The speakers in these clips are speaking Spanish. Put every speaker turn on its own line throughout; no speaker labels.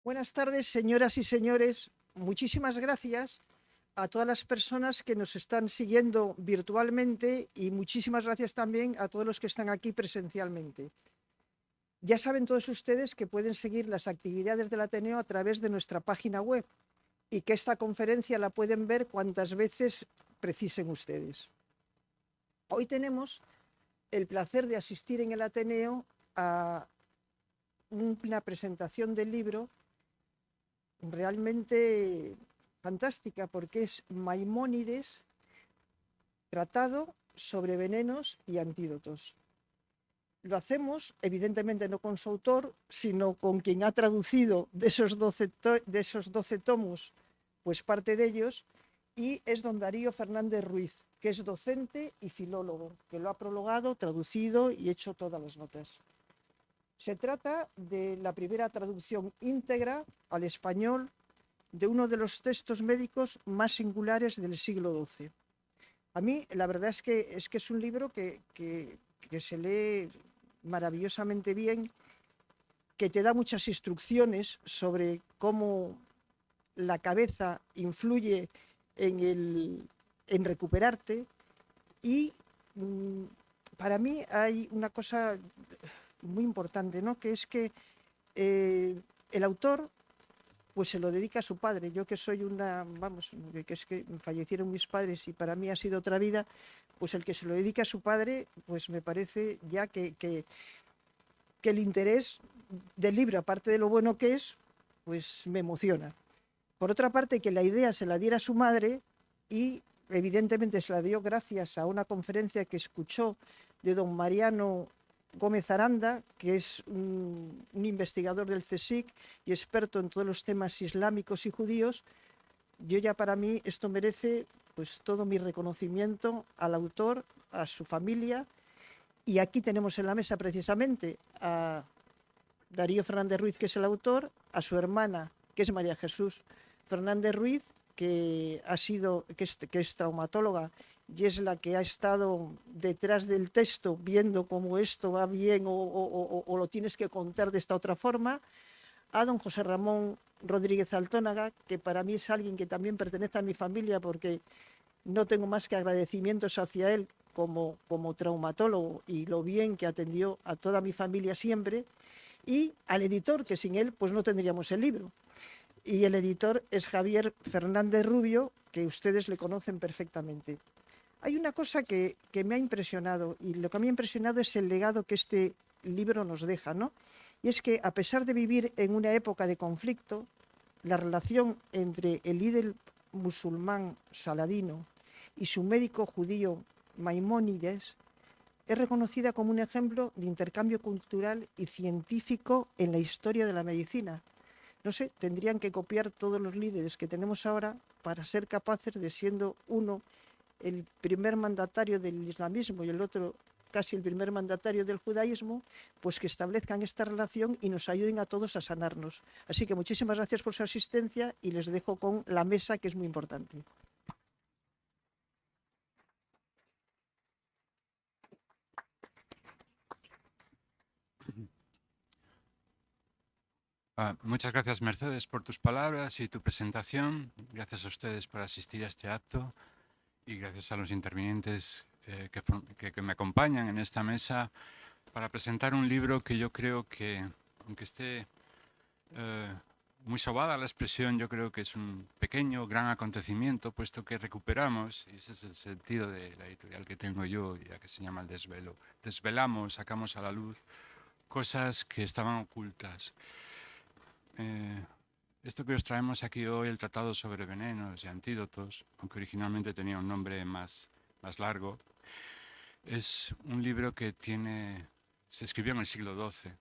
Buenas tardes, señoras y señores. Muchísimas gracias a todas las personas que nos están siguiendo virtualmente y muchísimas gracias también a todos los que están aquí presencialmente. Ya saben todos ustedes que pueden seguir las actividades del Ateneo a través de nuestra página web y que esta conferencia la pueden ver cuantas veces precisen ustedes. Hoy tenemos el placer de asistir en el Ateneo a una presentación del libro realmente fantástica, porque es Maimónides, tratado sobre venenos y antídotos. Lo hacemos, evidentemente, no con su autor, sino con quien ha traducido de esos 12 tomos, pues parte de ellos, y es don Darío Fernández Ruiz, que es docente y filólogo, que lo ha prologado, traducido y hecho todas las notas. Se trata de la primera traducción íntegra al español de uno de los textos médicos más singulares del siglo XII. A mí, la verdad es un libro que se lee maravillosamente bien, que te da muchas instrucciones sobre cómo la cabeza influye en recuperarte y para mí hay una cosa muy importante, ¿no? Que es que el autor pues se lo dedica a su padre. Yo que soy que es que fallecieron mis padres y para mí ha sido otra vida, pues el que se lo dedica a su padre, pues me parece ya que el interés del libro, aparte de lo bueno que es, pues me emociona. Por otra parte, que la idea se la diera a su madre y evidentemente se la dio gracias a una conferencia que escuchó de don Mariano Gómez Aranda, que es un investigador del CSIC y experto en todos los temas islámicos y judíos. Yo ya para mí esto merece pues todo mi reconocimiento al autor, a su familia, y aquí tenemos en la mesa precisamente a Darío Fernández Ruiz, que es el autor, a su hermana, que es María Jesús Fernández Ruiz, que es traumatóloga y es la que ha estado detrás del texto viendo cómo esto va bien o lo tienes que contar de esta otra forma, a don José Ramón Rodríguez Altónaga, que para mí es alguien que también pertenece a mi familia porque no tengo más que agradecimientos hacia él como traumatólogo y lo bien que atendió a toda mi familia siempre, y al editor, que sin él pues no tendríamos el libro. Y el editor es Javier Fernández Rubio, que ustedes le conocen perfectamente. Hay una cosa que me ha impresionado, y lo que me ha impresionado es el legado que este libro nos deja, ¿no? Y es que a pesar de vivir en una época de conflicto, la relación entre el líder musulmán Saladino y su médico judío Maimónides es reconocida como un ejemplo de intercambio cultural y científico en la historia de la medicina. No sé, tendrían que copiar todos los líderes que tenemos ahora para ser capaces de, siendo uno el primer mandatario del islamismo y el otro casi el primer mandatario del judaísmo, pues que establezcan esta relación y nos ayuden a todos a sanarnos. Así que muchísimas gracias por su asistencia y les dejo con la mesa, que es muy importante.
Muchas gracias, Mercedes, por tus palabras y tu presentación. Gracias a ustedes por asistir a este acto y gracias a los intervinientes que me acompañan en esta mesa para presentar un libro que yo creo que, aunque esté muy sobada la expresión, yo creo que es un pequeño, gran acontecimiento, puesto que recuperamos, y ese es el sentido de la editorial que tengo yo, ya que se llama El Desvelo, desvelamos, sacamos a la luz cosas que estaban ocultas. Esto que os traemos aquí hoy, el Tratado sobre Venenos y Antídotos, aunque originalmente tenía un nombre más largo, es un libro que se escribió en el siglo XII,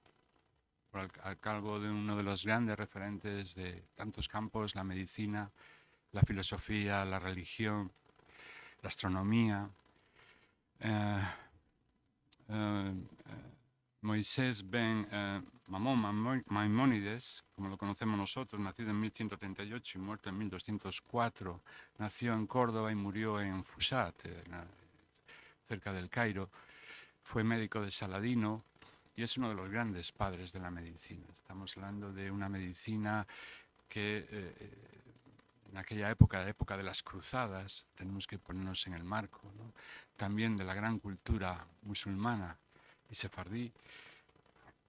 al cargo de uno de los grandes referentes de tantos campos, la medicina, la filosofía, la religión, la astronomía. Moisés ben Mamón Maimónides, como lo conocemos nosotros, nacido en 1138 y muerto en 1204, nació en Córdoba y murió en Fushat, cerca del Cairo. Fue médico de Saladino y es uno de los grandes padres de la medicina. Estamos hablando de una medicina que en aquella época, la época de las cruzadas, tenemos que ponernos en el marco, ¿no? También de la gran cultura musulmana y sefardí,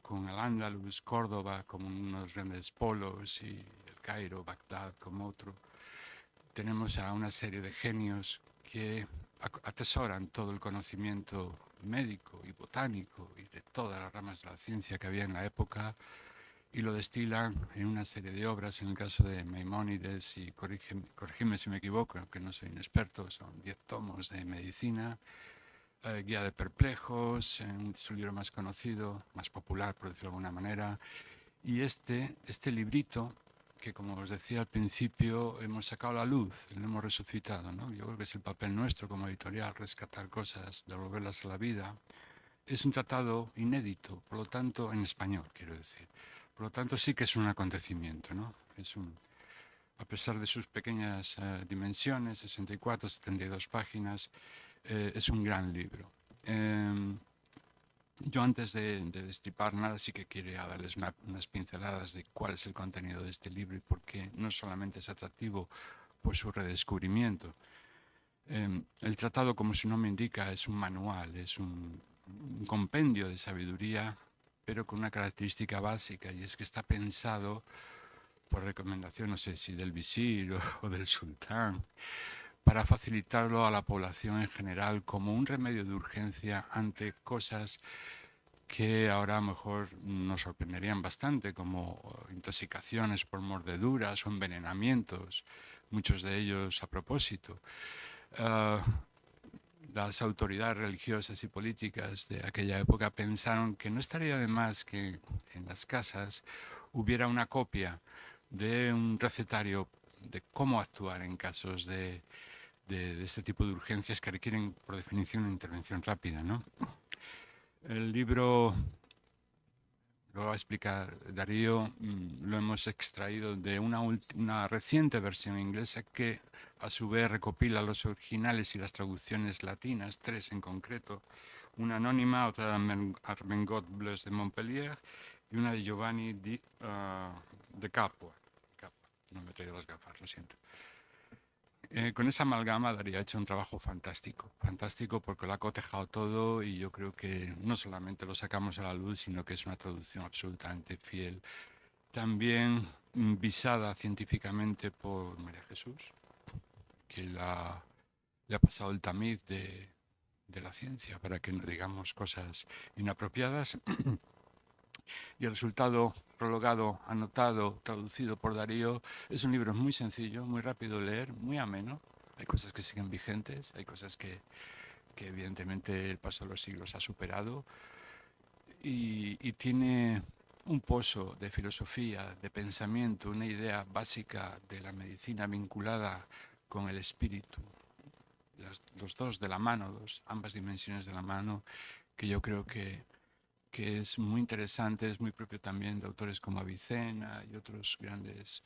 con el Andalus, Córdoba como unos grandes polos y el Cairo, Bagdad como otro. Tenemos a una serie de genios que atesoran todo el conocimiento médico y botánico y de todas las ramas de la ciencia que había en la época y lo destilan en una serie de obras. En el caso de Maimónides, y corrígeme si me equivoco, que no soy un experto, son 10 tomos de medicina, Guía de Perplejos, su libro más conocido, más popular, por decirlo de alguna manera, y este librito, que como os decía al principio, hemos sacado a la luz, lo hemos resucitado, ¿no? Yo creo que es el papel nuestro como editorial, rescatar cosas, devolverlas a la vida. Es un tratado inédito, por lo tanto, en español, quiero decir. Por lo tanto, sí que es un acontecimiento, ¿no? A pesar de sus pequeñas dimensiones, 64, 72 páginas, es un gran libro. Yo antes de destripar nada sí que quería darles unas pinceladas de cuál es el contenido de este libro y por qué no solamente es atractivo por su redescubrimiento. El tratado, como su nombre indica, es un manual, es un compendio de sabiduría, pero con una característica básica, y es que está pensado por recomendación, no sé si del visir o del sultán, para facilitarlo a la población en general como un remedio de urgencia ante cosas que ahora a lo mejor nos sorprenderían bastante, como intoxicaciones por mordeduras o envenenamientos, muchos de ellos a propósito. Las autoridades religiosas y políticas de aquella época pensaron que no estaría de más que en las casas hubiera una copia de un recetario de cómo actuar en casos de este tipo de urgencias que requieren, por definición, una intervención rápida, ¿no? El libro, lo va a explicar Darío, lo hemos extraído de una reciente versión inglesa que a su vez recopila los originales y las traducciones latinas, 3 en concreto, una anónima, otra de Armengot Bleus de Montpellier y una de Giovanni de Capua. No me he traído las gafas, lo siento. Con esa amalgama Darío ha hecho un trabajo fantástico, fantástico porque lo ha cotejado todo y yo creo que no solamente lo sacamos a la luz, sino que es una traducción absolutamente fiel. También visada científicamente por María Jesús, que le ha pasado el tamiz de la ciencia para que no digamos cosas inapropiadas. Y el resultado prologado, anotado, traducido por Darío, es un libro muy sencillo, muy rápido de leer, muy ameno. Hay cosas que siguen vigentes, hay cosas que evidentemente el paso de los siglos ha superado y tiene un pozo de filosofía, de pensamiento, una idea básica de la medicina vinculada con el espíritu, los dos de la mano, ambas dimensiones de la mano, que yo creo que es muy interesante, es muy propio también de autores como Avicena y otros grandes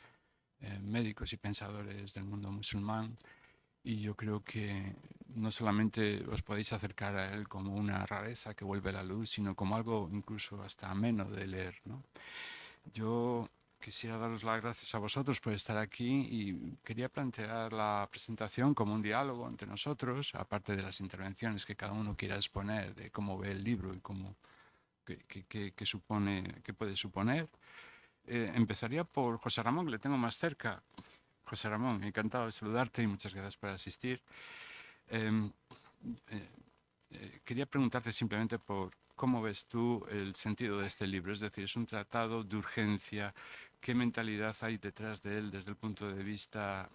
médicos y pensadores del mundo musulmán. Y yo creo que no solamente os podéis acercar a él como una rareza que vuelve a la luz, sino como algo incluso hasta ameno de leer, ¿no? Yo quisiera daros las gracias a vosotros por estar aquí y quería plantear la presentación como un diálogo entre nosotros, aparte de las intervenciones que cada uno quiera exponer de cómo ve el libro y cómo qué puede suponer. Empezaría por José Ramón, que le tengo más cerca. José Ramón, encantado de saludarte y muchas gracias por asistir. Quería preguntarte simplemente por cómo ves tú el sentido de este libro. Es decir, es un tratado de urgencia. ¿Qué mentalidad hay detrás de él desde el punto de vista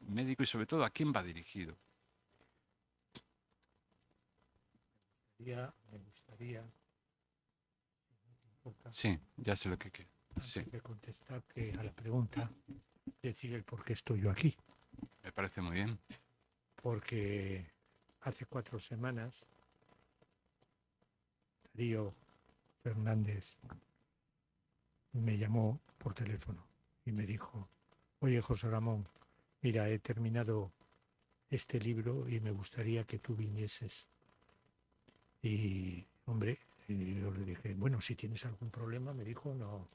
médico y sobre todo a quién va dirigido?
Me gustaría
Sí, ya sé lo que quiero. Sí.
Antes de contestarte a la pregunta, decir el por qué estoy yo aquí.
Me parece muy bien.
Porque hace 4 semanas Darío Fernández me llamó por teléfono y me dijo: oye, José Ramón, mira, he terminado este libro y me gustaría que tú vinieses. Y, hombre, Y yo le dije, bueno, si tienes algún problema, me dijo, no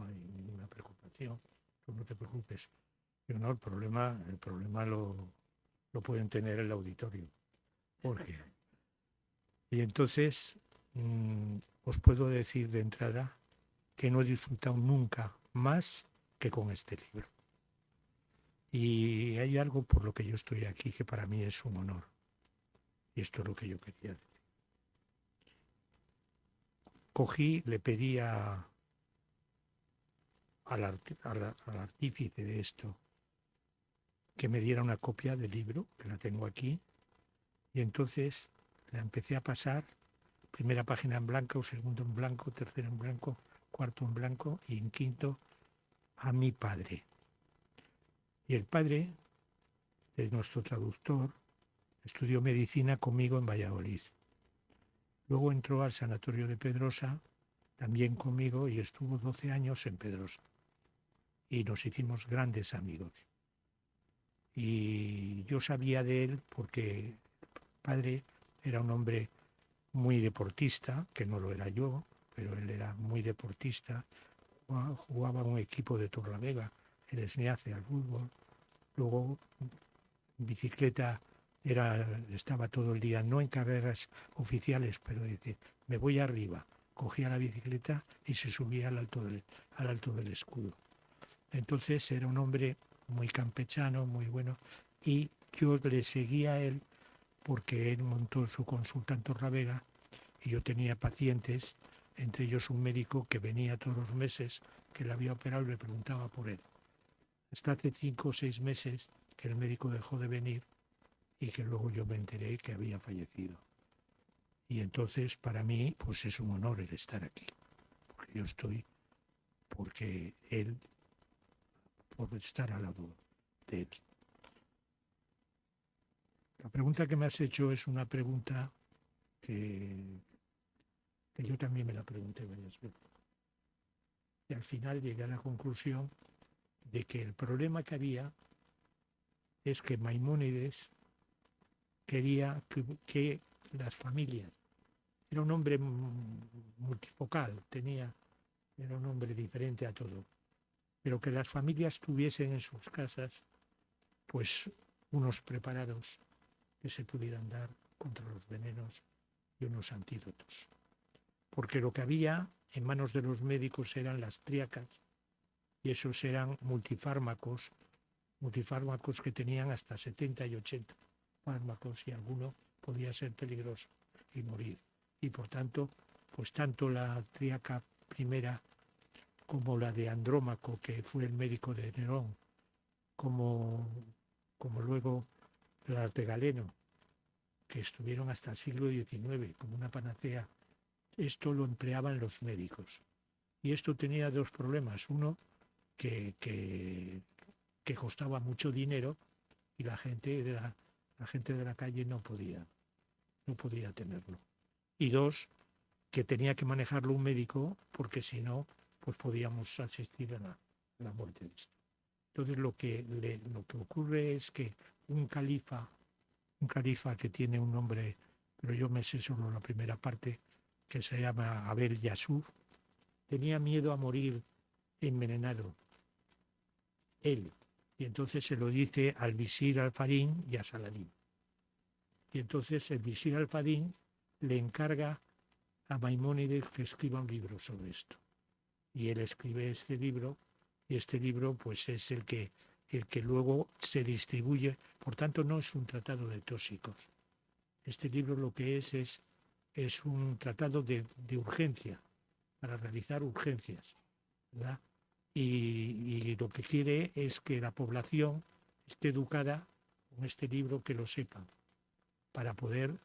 hay ninguna preocupación, tú no te preocupes. Yo no, el problema lo pueden tener el auditorio. Porque... Y entonces os puedo decir de entrada que no he disfrutado nunca más que con este libro. Y hay algo por lo que yo estoy aquí que para mí es un honor. Y esto es lo que yo quería decir. Cogí, le pedí al artífice de esto que me diera una copia del libro, que la tengo aquí, y entonces la empecé a pasar, primera página en blanco, segundo en blanco, tercero en blanco, cuarto en blanco y en quinto a mi padre. Y el padre de nuestro traductor estudió medicina conmigo en Valladolid. Luego entró al sanatorio de Pedrosa, también conmigo, y estuvo 12 años en Pedrosa. Y nos hicimos grandes amigos. Y yo sabía de él porque el padre era un hombre muy deportista, que no lo era yo, pero él era muy deportista. Jugaba un equipo de Torlavega, el SNEACE al fútbol. Luego bicicleta estaba todo el día, no en carreras oficiales, pero dice, me voy arriba, cogía la bicicleta y se subía al alto del escudo. Entonces era un hombre muy campechano, muy bueno, y yo le seguía a él porque él montó su consulta en Torlavega y yo tenía pacientes, entre ellos un médico que venía todos los meses, que le había operado y le preguntaba por él. Hasta hace 5 o 6 meses que el médico dejó de venir y que luego yo me enteré que había fallecido. Y entonces para mí pues es un honor el estar aquí, porque yo estoy, porque él, por estar al lado de él. La pregunta que me has hecho es una pregunta que yo también me la pregunté varias veces. Y al final llegué a la conclusión de que el problema que había es que Maimónides quería que las familias, era un hombre multifocal, era un hombre diferente a todo, pero que las familias tuviesen en sus casas pues unos preparados que se pudieran dar contra los venenos y unos antídotos. Porque lo que había en manos de los médicos eran las tríacas y esos eran multifármacos que tenían hasta 70 y 80 fármacos y alguno podía ser peligroso y morir. Y por tanto, pues tanto la tríaca primera como la de Andrómaco, que fue el médico de Nerón, como luego las de Galeno, que estuvieron hasta el siglo XIX como una panacea, esto lo empleaban los médicos. Y esto tenía dos problemas. Uno, que costaba mucho dinero y la gente de la calle no podía tenerlo. Y dos, que tenía que manejarlo un médico porque si no, pues podíamos asistir a la muerte de esto. Entonces lo que ocurre es que un califa que tiene un nombre, pero yo me sé solo la primera parte, que se llama Abel Yasuf, tenía miedo a morir envenenado. Él. Y entonces se lo dice al visir Al-Fadín y a Saladín. Y entonces el visir Al-Fadín le encarga a Maimónides que escriba un libro sobre esto. Y él escribe este libro, y este libro pues es el que luego se distribuye. Por tanto, no es un tratado de tóxicos. Este libro lo que es un tratado de urgencia, para realizar urgencias, ¿verdad? Y lo que quiere es que la población esté educada con este libro, que lo sepan, para poder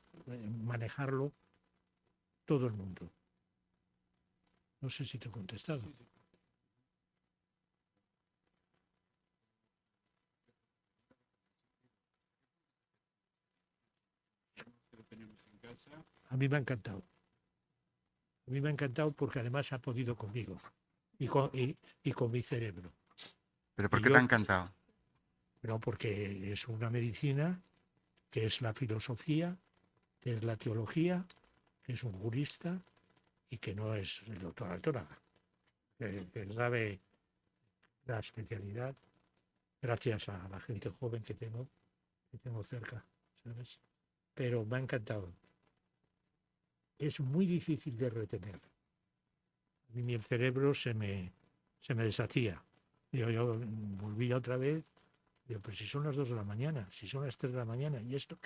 manejarlo todo el mundo. No sé si te he contestado. A mí me ha encantado. A mí me ha encantado porque además ha podido conmigo y con mi cerebro.
¿Pero por qué te ha encantado?
No, porque es una medicina, que es la filosofía, que es la teología, que es un jurista, y que no es el doctor Altóraga, que sabe la especialidad gracias a la gente joven que tengo cerca, ¿sabes? Pero me ha encantado. Es muy difícil de retener. A mí el cerebro se me deshacía. Yo volví otra vez, digo, pero si son las 2 de la mañana, si son las 3 de la mañana, y esto.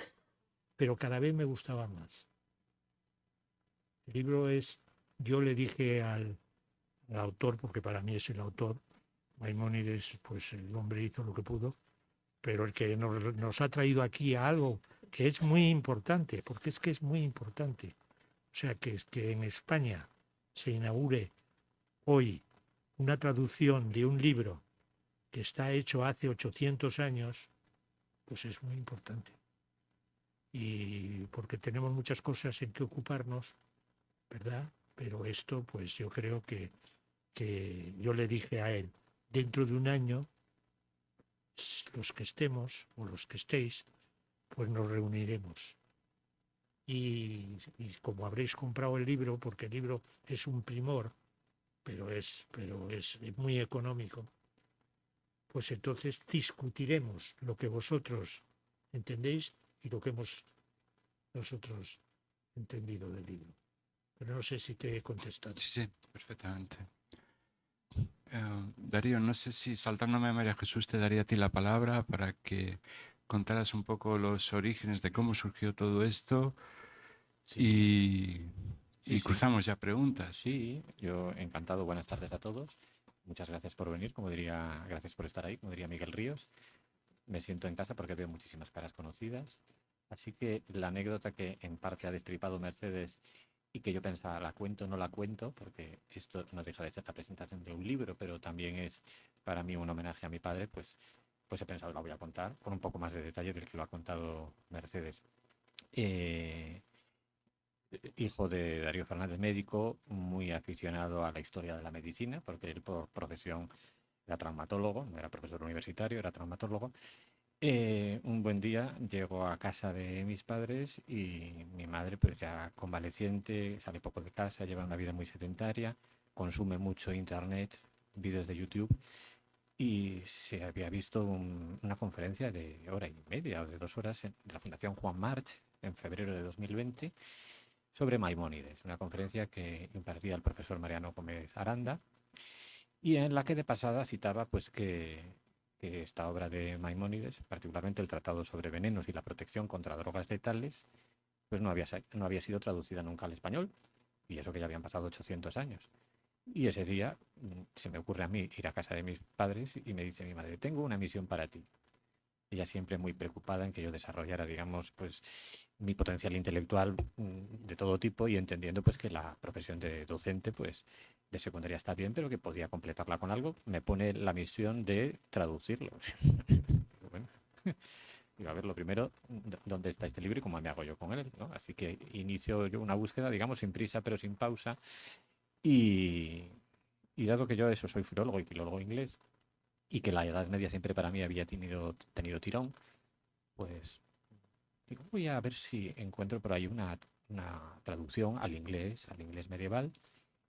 Pero cada vez me gustaba más. El libro es, yo le dije al autor, porque para mí es el autor, Maimónides, pues el hombre hizo lo que pudo, pero el que nos ha traído aquí a algo que es muy importante, porque es que es muy importante. O sea, que en España se inaugure hoy una traducción de un libro que está hecho hace 800 años, pues es muy importante. Y porque tenemos muchas cosas en que ocuparnos, ¿verdad? Pero esto, pues yo creo que yo le dije a él, dentro de un año, los que estemos o los que estéis, pues nos reuniremos. Y como habréis comprado el libro, porque el libro es un primor, pero es muy económico, pues entonces discutiremos lo que vosotros entendéis y lo que hemos nosotros entendido del libro. Pero no sé si te he contestado.
Sí, sí, perfectamente. Darío, no sé si saltándome a María Jesús te daría a ti la palabra para que contaras un poco los orígenes de cómo surgió todo esto y cruzamos ya preguntas.
Sí, yo encantado. Buenas tardes a todos. Muchas gracias por venir, gracias por estar ahí, como diría Miguel Ríos. Me siento en casa porque veo muchísimas caras conocidas. Así que la anécdota que en parte ha destripado Mercedes y que yo pensaba, la cuento, no la cuento, porque esto no deja de ser la presentación de un libro, pero también es para mí un homenaje a mi padre, pues he pensado, la voy a contar con un poco más de detalle del que lo ha contado Mercedes. Hijo de Darío Fernández, médico, muy aficionado a la historia de la medicina, porque él por profesión era traumatólogo, no era profesor universitario, era traumatólogo. Un buen día llego a casa de mis padres y mi madre, pues ya convaleciente, sale poco de casa, lleva una vida muy sedentaria, consume mucho internet, vídeos de YouTube, y se había visto una conferencia de hora y media o de 2 horas de la Fundación Juan March en febrero de 2020 sobre Maimónides, una conferencia que impartía el profesor Mariano Gómez Aranda y en la que de pasada citaba pues que esta obra de Maimónides, particularmente el Tratado sobre Venenos y la protección contra drogas letales, pues no había sido traducida nunca al español, y eso que ya habían pasado 800 años. Y ese día se me ocurre a mí ir a casa de mis padres y me dice mi madre, tengo una misión para ti. Ella siempre muy preocupada en que yo desarrollara, digamos, pues mi potencial intelectual de todo tipo y entendiendo pues que la profesión de docente, pues de secundaria está bien, pero que podía completarla con algo. Me pone la misión de traducirlo. Bueno, digo, a ver, lo primero, ¿dónde está este libro y cómo me hago yo con él? ¿No? Así que inicio yo una búsqueda, digamos, sin prisa, pero sin pausa. Y dado que yo soy filólogo y filólogo inglés, y que la Edad Media siempre para mí había tenido tirón, pues digo, voy a ver si encuentro por ahí una traducción al inglés medieval,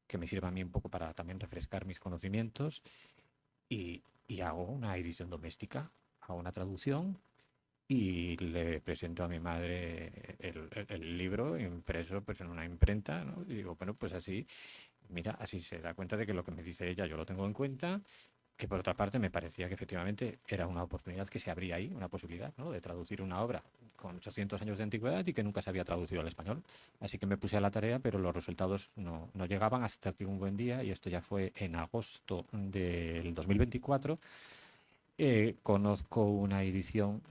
que me sirva a mí un poco para también refrescar mis conocimientos, y hago una edición doméstica, hago una traducción y le presento a mi madre el libro impreso pues en una imprenta, ¿no? Y digo, bueno, pues así, mira, así se da cuenta de que lo que me dice ella yo lo tengo en cuenta, que por otra parte me parecía que efectivamente era una oportunidad que se abría ahí, una posibilidad, ¿no?, de traducir una obra con 800 años de antigüedad y que nunca se había traducido al español. Así que me puse a la tarea, pero los resultados no llegaban hasta que un buen día, y esto ya fue en agosto del 2024, conozco una edición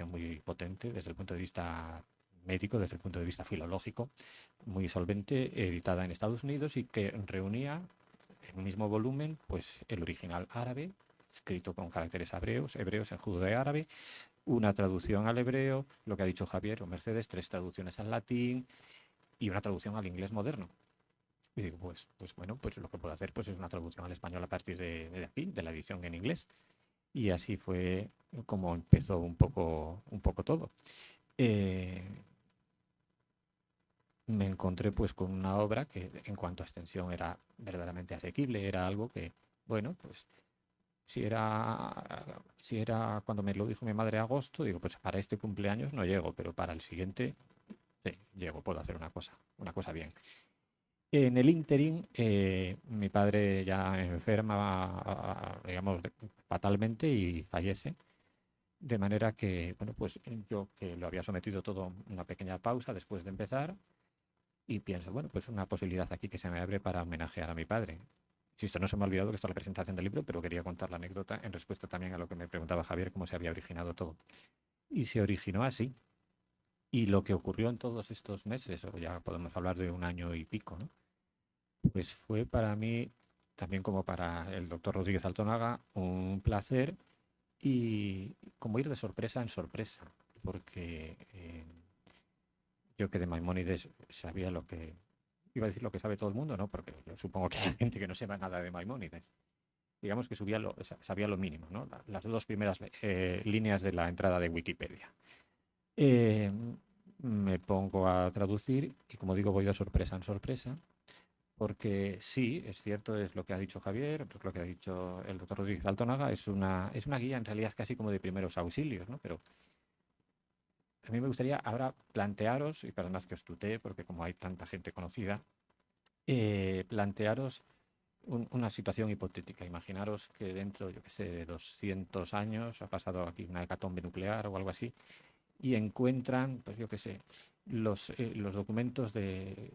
muy potente desde el punto de vista médico, desde el punto de vista filológico, muy solvente, editada en Estados Unidos y que reunía en un mismo volumen pues el original árabe, escrito con caracteres hebreos en judeo-árabe, una traducción al hebreo, lo que ha dicho Javier o Mercedes, 3 traducciones al latín y una traducción al inglés moderno. Y digo, pues bueno, pues lo que puedo hacer pues es una traducción al español a partir de aquí, de la edición en inglés. Y así fue como empezó un poco todo. me encontré pues con una obra que en cuanto a extensión era verdaderamente asequible, era algo que, bueno, pues si era cuando me lo dijo mi madre agosto, digo, pues para este cumpleaños no llego, pero para el siguiente sí, llego, puedo hacer una cosa bien. En el ínterin, mi padre ya enferma, digamos, fatalmente y fallece. De manera que, bueno, pues yo que lo había sometido todo a una pequeña pausa después de empezar y pienso, bueno, pues una posibilidad aquí que se me abre para homenajear a mi padre. Insisto, no se me ha olvidado que está la presentación del libro, pero quería contar la anécdota en respuesta también a lo que me preguntaba Javier, cómo se había originado todo. Y se originó así. Y lo que ocurrió en todos estos meses, o ya podemos hablar de un año y pico, ¿no? Pues fue para mí, también como para el doctor Rodríguez Altonaga, un placer y como ir de sorpresa en sorpresa, porque yo que de Maimónides sabía lo que, iba a decir lo que sabe todo el mundo, ¿no? Porque yo supongo que hay gente que no sepa nada de Maimónides. Digamos que sabía lo mínimo, ¿no? Las dos primeras líneas de la entrada de Wikipedia. Eh, Me pongo a traducir y, como digo, voy de sorpresa en sorpresa, porque sí, es cierto, es lo que ha dicho Javier, es lo que ha dicho el doctor Rodríguez Altonaga, es una guía en realidad casi como de primeros auxilios, ¿no? Pero a mí me gustaría ahora plantearos, y para más que os tutee, porque como hay tanta gente conocida, plantearos una situación hipotética. Imaginaros que dentro, yo qué sé, de 200 años ha pasado aquí una hecatombe nuclear o algo así, y encuentran, pues yo qué sé, los documentos que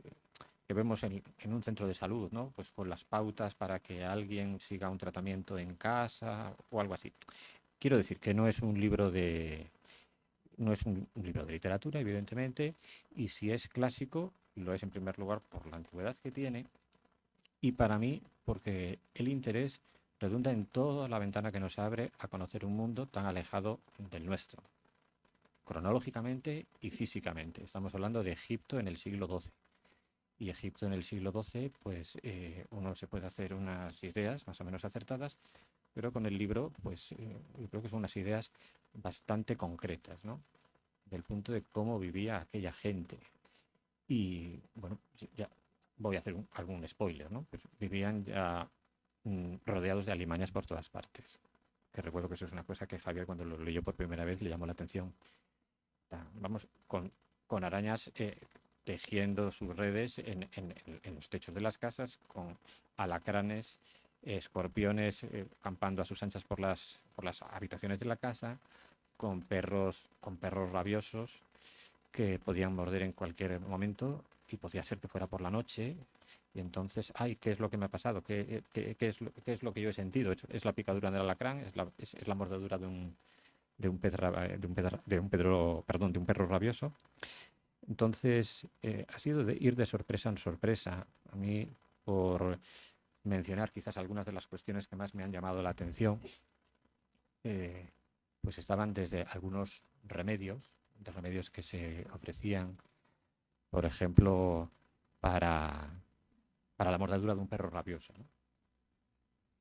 vemos en un centro de salud, ¿no? Pues con las pautas para que alguien siga un tratamiento en casa o algo así. Quiero decir que no es un libro de literatura, evidentemente, y si es clásico, lo es en primer lugar por la antigüedad que tiene, y para mí, porque el interés redunda en toda la ventana que nos abre a conocer un mundo tan alejado del nuestro, cronológicamente y físicamente. Estamos hablando de Egipto en el siglo XII. Y Egipto en el siglo XII, pues uno se puede hacer unas ideas más o menos acertadas, pero con el libro, pues yo creo que son unas ideas bastante concretas, ¿no? Del punto de cómo vivía aquella gente. Y bueno, ya voy a hacer algún spoiler, ¿no? Pues vivían ya rodeados de alimañas por todas partes. Que recuerdo que eso es una cosa que Javier, cuando lo leyó por primera vez, le llamó la atención. Vamos, con arañas tejiendo sus redes en los techos de las casas, con alacranes, escorpiones campando a sus anchas por las habitaciones de la casa, con perros rabiosos que podían morder en cualquier momento y podía ser que fuera por la noche. Y entonces, ay, ¿qué es lo que me ha pasado? ¿Qué es lo que yo he sentido? ¿Es la picadura del alacrán? ¿Es la mordedura de un perro rabioso? Entonces, ha sido de ir de sorpresa en sorpresa. A mí, por mencionar quizás algunas de las cuestiones que más me han llamado la atención, pues estaban desde algunos remedios, de remedios que se ofrecían, por ejemplo, para la mordedura de un perro rabioso, ¿no?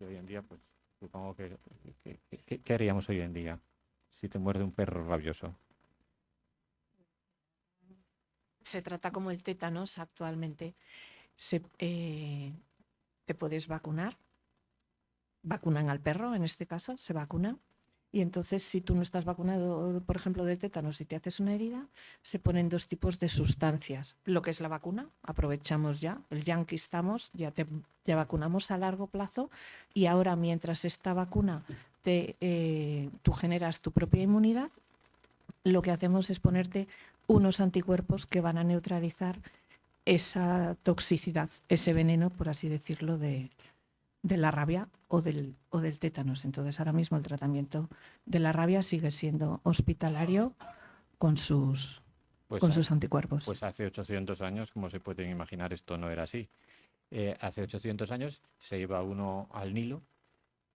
Y hoy en día, pues supongo ¿qué haríamos hoy en día si te muerde un perro rabioso?
Se trata como el tétanos actualmente. Te puedes vacunar, vacunan al perro, en este caso, se vacuna. Y entonces, si tú no estás vacunado, por ejemplo, del tétanos y te haces una herida, se ponen dos tipos de sustancias. Lo que es la vacuna, aprovechamos ya, el yankee estamos, ya vacunamos a largo plazo y ahora mientras esta vacuna tú generas tu propia inmunidad, lo que hacemos es ponerte unos anticuerpos que van a neutralizar esa toxicidad, ese veneno, por así decirlo, de la rabia o del tétanos. Entonces, ahora mismo el tratamiento de la rabia sigue siendo hospitalario con sus anticuerpos.
Pues hace 800 años, como se pueden imaginar, esto no era así. Hace 800 años se iba uno al Nilo,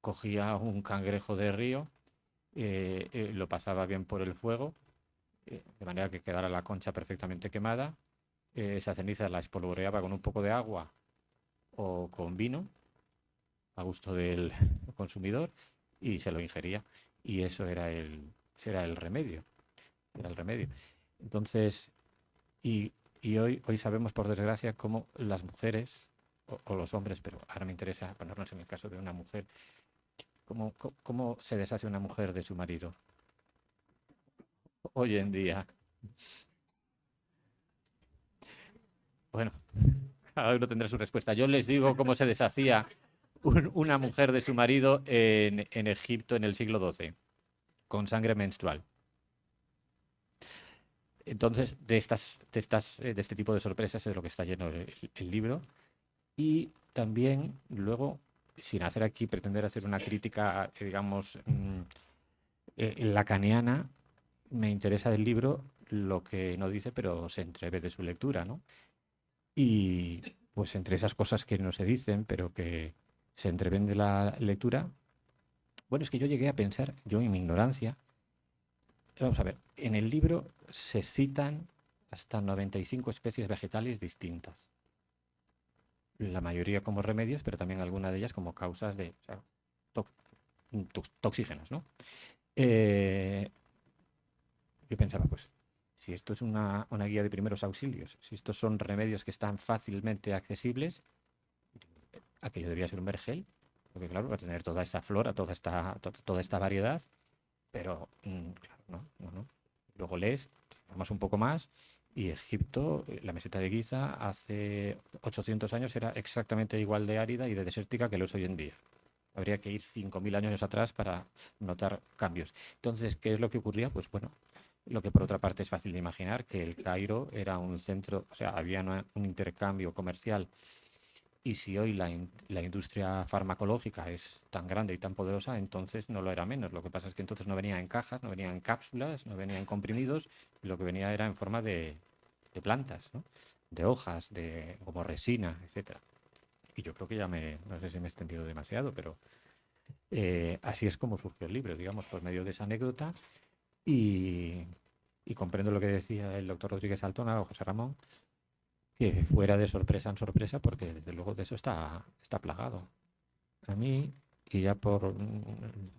cogía un cangrejo de río, lo pasaba bien por el fuego, de manera que quedara la concha perfectamente quemada. Esa ceniza la espolvoreaba con un poco de agua o con vino, a gusto del consumidor, y se lo ingería. Y eso era el remedio. Era el remedio. Entonces, y Y hoy sabemos, por desgracia, cómo las mujeres, o los hombres, pero ahora me interesa ponernos en el caso de una mujer, cómo se deshace una mujer de su marido hoy en día. Bueno, cada uno tendrá su respuesta. Yo les digo cómo se deshacía una mujer de su marido en Egipto en el siglo XII, con sangre menstrual. Entonces, de este tipo de sorpresas es de lo que está lleno el libro. Y también, luego, sin hacer aquí, pretender hacer una crítica, digamos, lacaniana, me interesa del libro lo que no dice, pero se entrevé de su lectura, ¿no? Y pues entre esas cosas que no se dicen, pero que se entreven de la lectura, bueno, es que yo llegué a pensar, yo en mi ignorancia, vamos a ver, en el libro se citan hasta 95 especies vegetales distintas. La mayoría como remedios, pero también algunas de ellas como causas de toxígenas, ¿no? Yo pensaba, pues, si esto es una guía de primeros auxilios, si estos son remedios que están fácilmente accesibles, aquello debería ser un vergel, porque claro, va a tener toda esta flora, toda esta variedad, pero claro, no. Luego lees, te informas un poco más, y Egipto, la meseta de Giza, hace 800 años era exactamente igual de árida y de desértica que lo es hoy en día. Habría que ir 5.000 años atrás para notar cambios. Entonces, ¿qué es lo que ocurría? Pues bueno, lo que por otra parte es fácil de imaginar, que el Cairo era un centro, o sea, había un intercambio comercial, y si hoy la industria farmacológica es tan grande y tan poderosa, entonces no lo era menos. Lo que pasa es que entonces no venía en cajas, no venía en cápsulas, no venía en comprimidos, lo que venía era en forma de plantas, ¿no? De hojas, como resina, etcétera. Y yo creo que no sé si me he extendido demasiado, pero así es como surgió el libro, digamos, por medio de esa anécdota. Y comprendo lo que decía el doctor Rodríguez Altona o José Ramón, que fuera de sorpresa en sorpresa, porque desde luego de eso está plagado. A mí, y ya por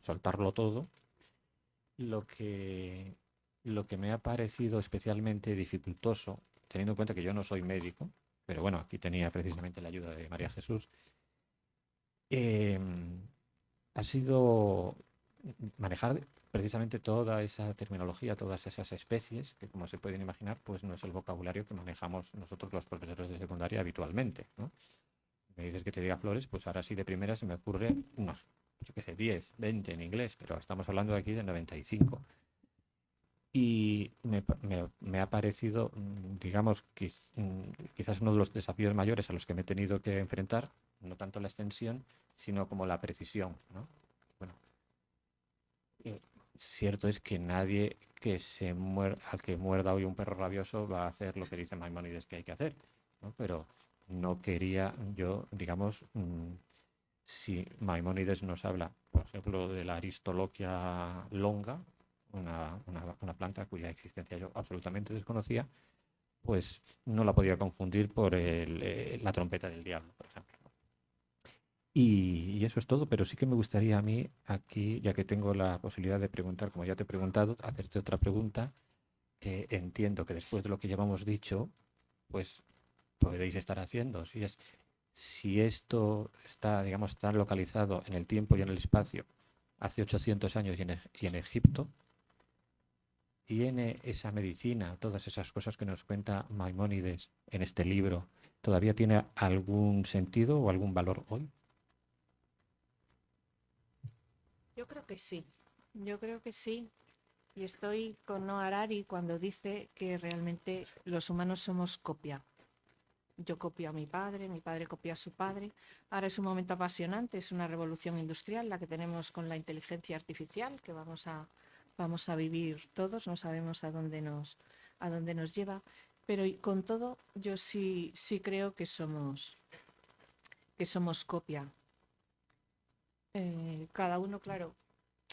soltarlo todo, lo que me ha parecido especialmente dificultoso, teniendo en cuenta que yo no soy médico, pero bueno, aquí tenía precisamente la ayuda de María Jesús, ha sido manejar precisamente toda esa terminología, todas esas especies, que como se pueden imaginar, pues no es el vocabulario que manejamos nosotros los profesores de secundaria habitualmente, ¿no? Me dices que te diga flores, pues ahora sí de primera se me ocurre unos, yo qué sé, 10, 20 en inglés, pero estamos hablando de aquí de 95. Y me ha parecido, digamos, quizás uno de los desafíos mayores a los que me he tenido que enfrentar, no tanto la extensión, sino como la precisión, ¿no? Bueno, cierto es que nadie al que muerda hoy un perro rabioso va a hacer lo que dice Maimónides que hay que hacer, ¿no? Pero no quería yo, digamos, si Maimónides nos habla, por ejemplo, de la Aristoloquia longa, una planta cuya existencia yo absolutamente desconocía, pues no la podía confundir por la trompeta del diablo, por ejemplo. Y eso es todo, pero sí que me gustaría a mí aquí, ya que tengo la posibilidad de preguntar, como ya te he preguntado, hacerte otra pregunta que entiendo que después de lo que llevamos dicho, pues podéis estar haciendo. Si esto está, digamos, está localizado en el tiempo y en el espacio hace 800 años y en Egipto, ¿tiene esa medicina, todas esas cosas que nos cuenta Maimónides en este libro, todavía tiene algún sentido o algún valor hoy?
Yo creo que sí. Yo creo que sí. Y estoy con Noah Harari cuando dice que realmente los humanos somos copia. Yo copio a mi padre copia a su padre. Ahora es un momento apasionante, es una revolución industrial la que tenemos con la inteligencia artificial que vamos a vivir todos, no sabemos a dónde nos lleva, pero con todo yo sí creo que somos copia. Cada uno, claro,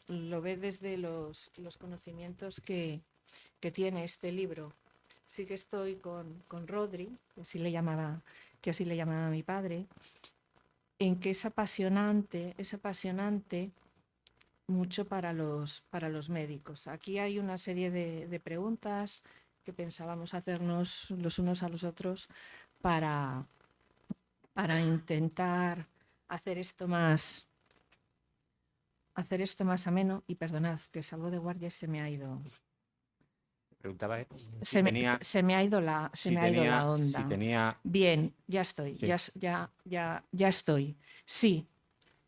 lo ve desde los conocimientos que tiene este libro. Sí que estoy con Rodri, que así le llamaba mi padre, en que es apasionante mucho para los médicos. Aquí hay una serie de preguntas que pensábamos hacernos los unos a los otros para intentar hacer esto más ameno. Y perdonad, que salgo de guardia y se me ha ido.
Preguntaba
Se me ha ido la onda.
Si tenía...
Bien, ya estoy,
Sí.
ya estoy.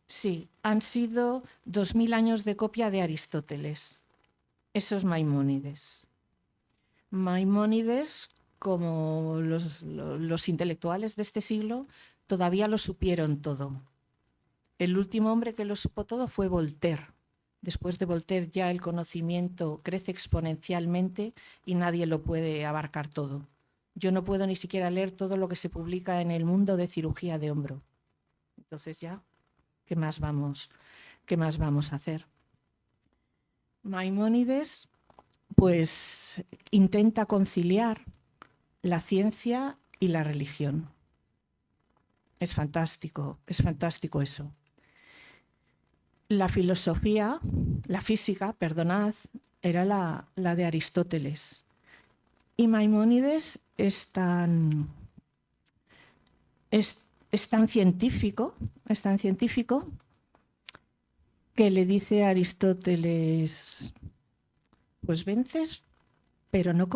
Sí, han sido 2000 años de copia de Aristóteles. Eso es Maimónides. Maimónides, como los intelectuales de este siglo, todavía lo supieron todo. El último hombre que lo supo todo fue Voltaire. Después de Voltaire ya el conocimiento crece exponencialmente y nadie lo puede abarcar todo. Yo no puedo ni siquiera leer todo lo que se publica en el mundo de cirugía de hombro. Entonces ya, ¿qué más vamos a hacer? Maimónides, pues, intenta conciliar la ciencia y la religión. Es fantástico eso. La filosofía, la física, perdonad, era la de Aristóteles. Y Maimónides es tan científico que le dice a Aristóteles, pues vences, pero no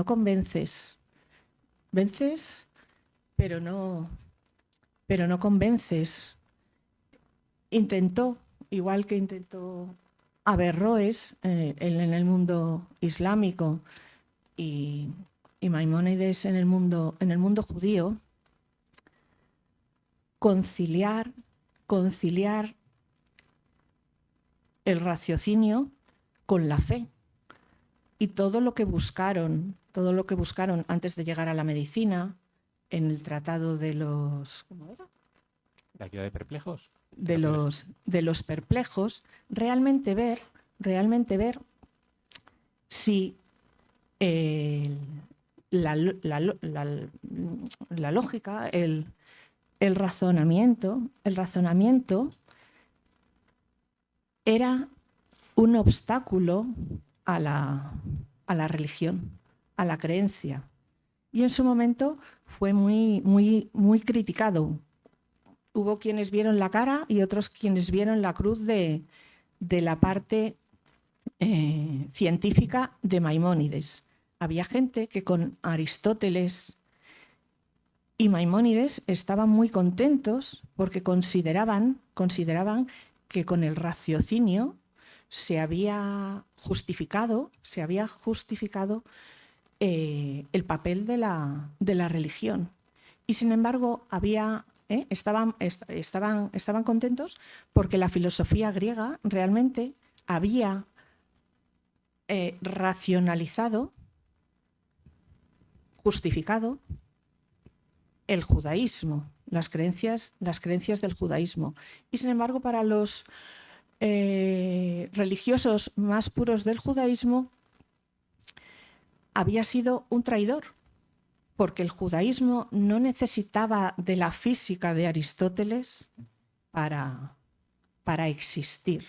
convences. Vences, pero no convences. Intentó, igual que intentó Averroes en el mundo islámico y Maimónides en el mundo judío, conciliar el raciocinio con la fe. Y todo lo que buscaron antes de llegar a la medicina, en el tratado de los... ¿Cómo era?
¿La guía de perplejos?
De los perplejos, realmente ver si la lógica, el razonamiento era un obstáculo a la religión, a la creencia. Y en su momento fue muy criticado. Hubo quienes vieron la cara y otros quienes vieron la cruz de la parte científica de Maimónides. Había gente que con Aristóteles y Maimónides estaban muy contentos porque consideraban que con el raciocinio se había justificado el papel de la religión. Y sin embargo estaban contentos porque la filosofía griega realmente había racionalizado, justificado el judaísmo, las creencias del judaísmo. Y sin embargo, para los religiosos más puros del judaísmo, había sido un traidor, porque el judaísmo no necesitaba de la física de Aristóteles para existir.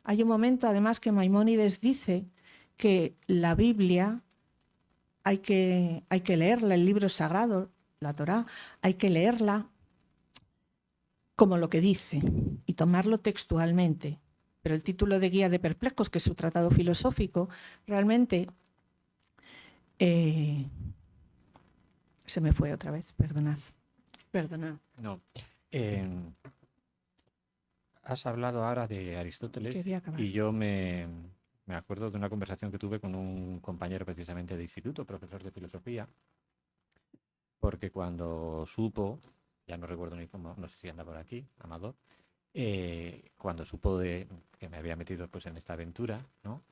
Hay un momento, además, que Maimónides dice que la Biblia hay que leerla, el libro sagrado, la Torá, hay que leerla como lo que dice y tomarlo textualmente. Pero el título de Guía de Perplejos, que es su tratado filosófico, realmente se me fue otra vez, perdonad.
No. Has hablado ahora de Aristóteles y yo me acuerdo de una conversación que tuve con un compañero precisamente de instituto, profesor de filosofía, porque cuando supo, ya no recuerdo ni cómo, no sé si anda por aquí, Amador, cuando supo que me había metido pues en esta aventura, ¿no?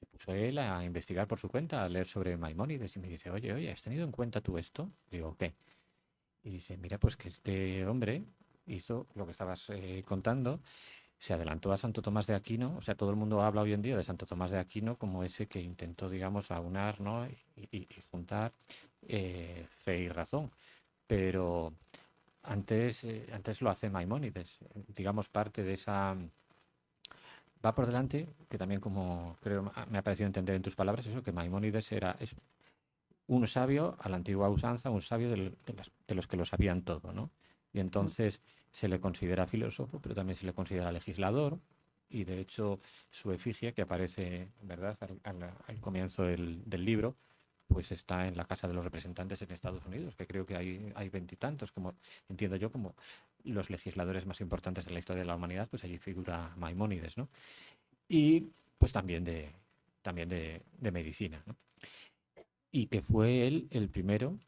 Se puso él a investigar por su cuenta, a leer sobre Maimónides y me dice, oye, ¿has tenido en cuenta tú esto? Digo, ¿qué? Y dice, mira, pues que este hombre hizo lo que estabas contando, se adelantó a Santo Tomás de Aquino, o sea, todo el mundo habla hoy en día de Santo Tomás de Aquino como ese que intentó, digamos, aunar, ¿no? y juntar fe y razón. Pero antes lo hace Maimónides, digamos, parte de va por delante, que también como creo me ha parecido entender en tus palabras, eso, que Maimónides era un sabio a la antigua usanza, un sabio de los que lo sabían todo, ¿no? Y entonces se le considera filósofo, pero también se le considera legislador, y de hecho su efigie, que aparece, ¿verdad?, al comienzo del libro, pues está en la Casa de los Representantes en Estados Unidos, que creo que hay veintitantos, como entiendo yo, como los legisladores más importantes de la historia de la humanidad, pues allí figura Maimónides, ¿no? Y pues también de medicina, ¿no? Y que fue él el primero,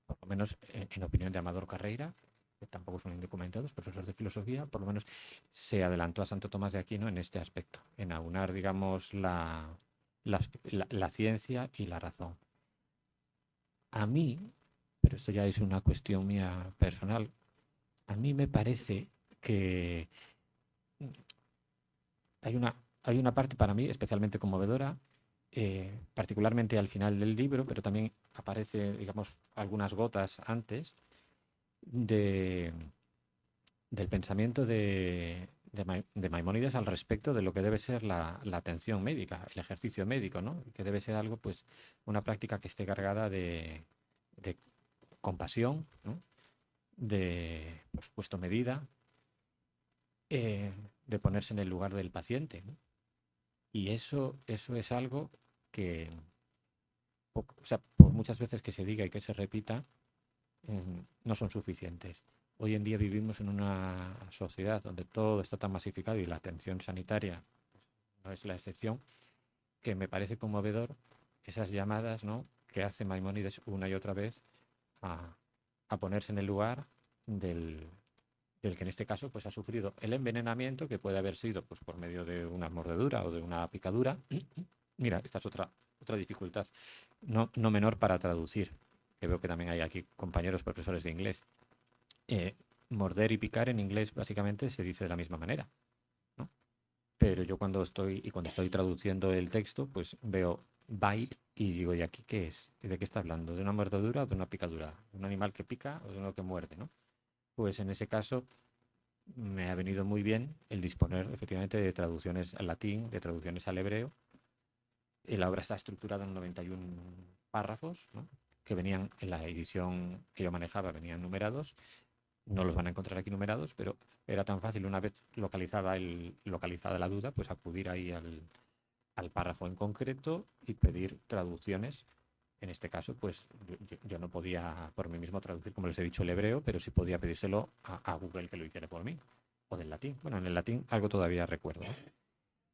por lo menos en opinión de Amador Carreira, que tampoco son indocumentados, profesor de filosofía, por lo menos se adelantó a Santo Tomás de Aquino en este aspecto, en aunar, digamos, la ciencia y la razón. A mí, pero esto ya es una cuestión mía personal, a mí me parece que hay una parte para mí especialmente conmovedora, particularmente al final del libro, pero también aparece, digamos, algunas gotas antes del pensamiento de Maimónides al respecto de lo que debe ser la atención médica, el ejercicio médico, ¿no? Que debe ser algo, pues, una práctica que esté cargada de compasión, ¿no? De, por supuesto, medida, de ponerse en el lugar del paciente, ¿no? Y eso es algo que, o sea, por muchas veces que se diga y que se repita, no son suficientes. Hoy en día vivimos en una sociedad donde todo está tan masificado y la atención sanitaria no es la excepción, que me parece conmovedor esas llamadas, ¿no?, que hace Maimónides una y otra vez a ponerse en el lugar del que en este caso pues ha sufrido el envenenamiento, que puede haber sido pues por medio de una mordedura o de una picadura. Mira, esta es otra dificultad no menor para traducir, que veo que también hay aquí compañeros profesores de inglés. Morder y picar en inglés básicamente se dice de la misma manera, ¿no? Pero yo cuando estoy traduciendo el texto, pues veo bite y digo, ¿y aquí qué es? ¿De qué está hablando? ¿De una mordedura o de una picadura? ¿De un animal que pica o de uno que muerde, ¿no? Pues en ese caso me ha venido muy bien el disponer efectivamente de traducciones al latín, de traducciones al hebreo. La obra está estructurada en 91 párrafos, ¿no?, que venían en la edición que yo manejaba, venían numerados. No los van a encontrar aquí numerados, pero era tan fácil, una vez localizada la duda, pues acudir ahí al párrafo en concreto y pedir traducciones. En este caso, pues yo no podía por mí mismo traducir, como les he dicho, el hebreo, pero sí podía pedírselo a Google que lo hiciera por mí. O del latín. Bueno, en el latín algo todavía recuerdo, ¿no?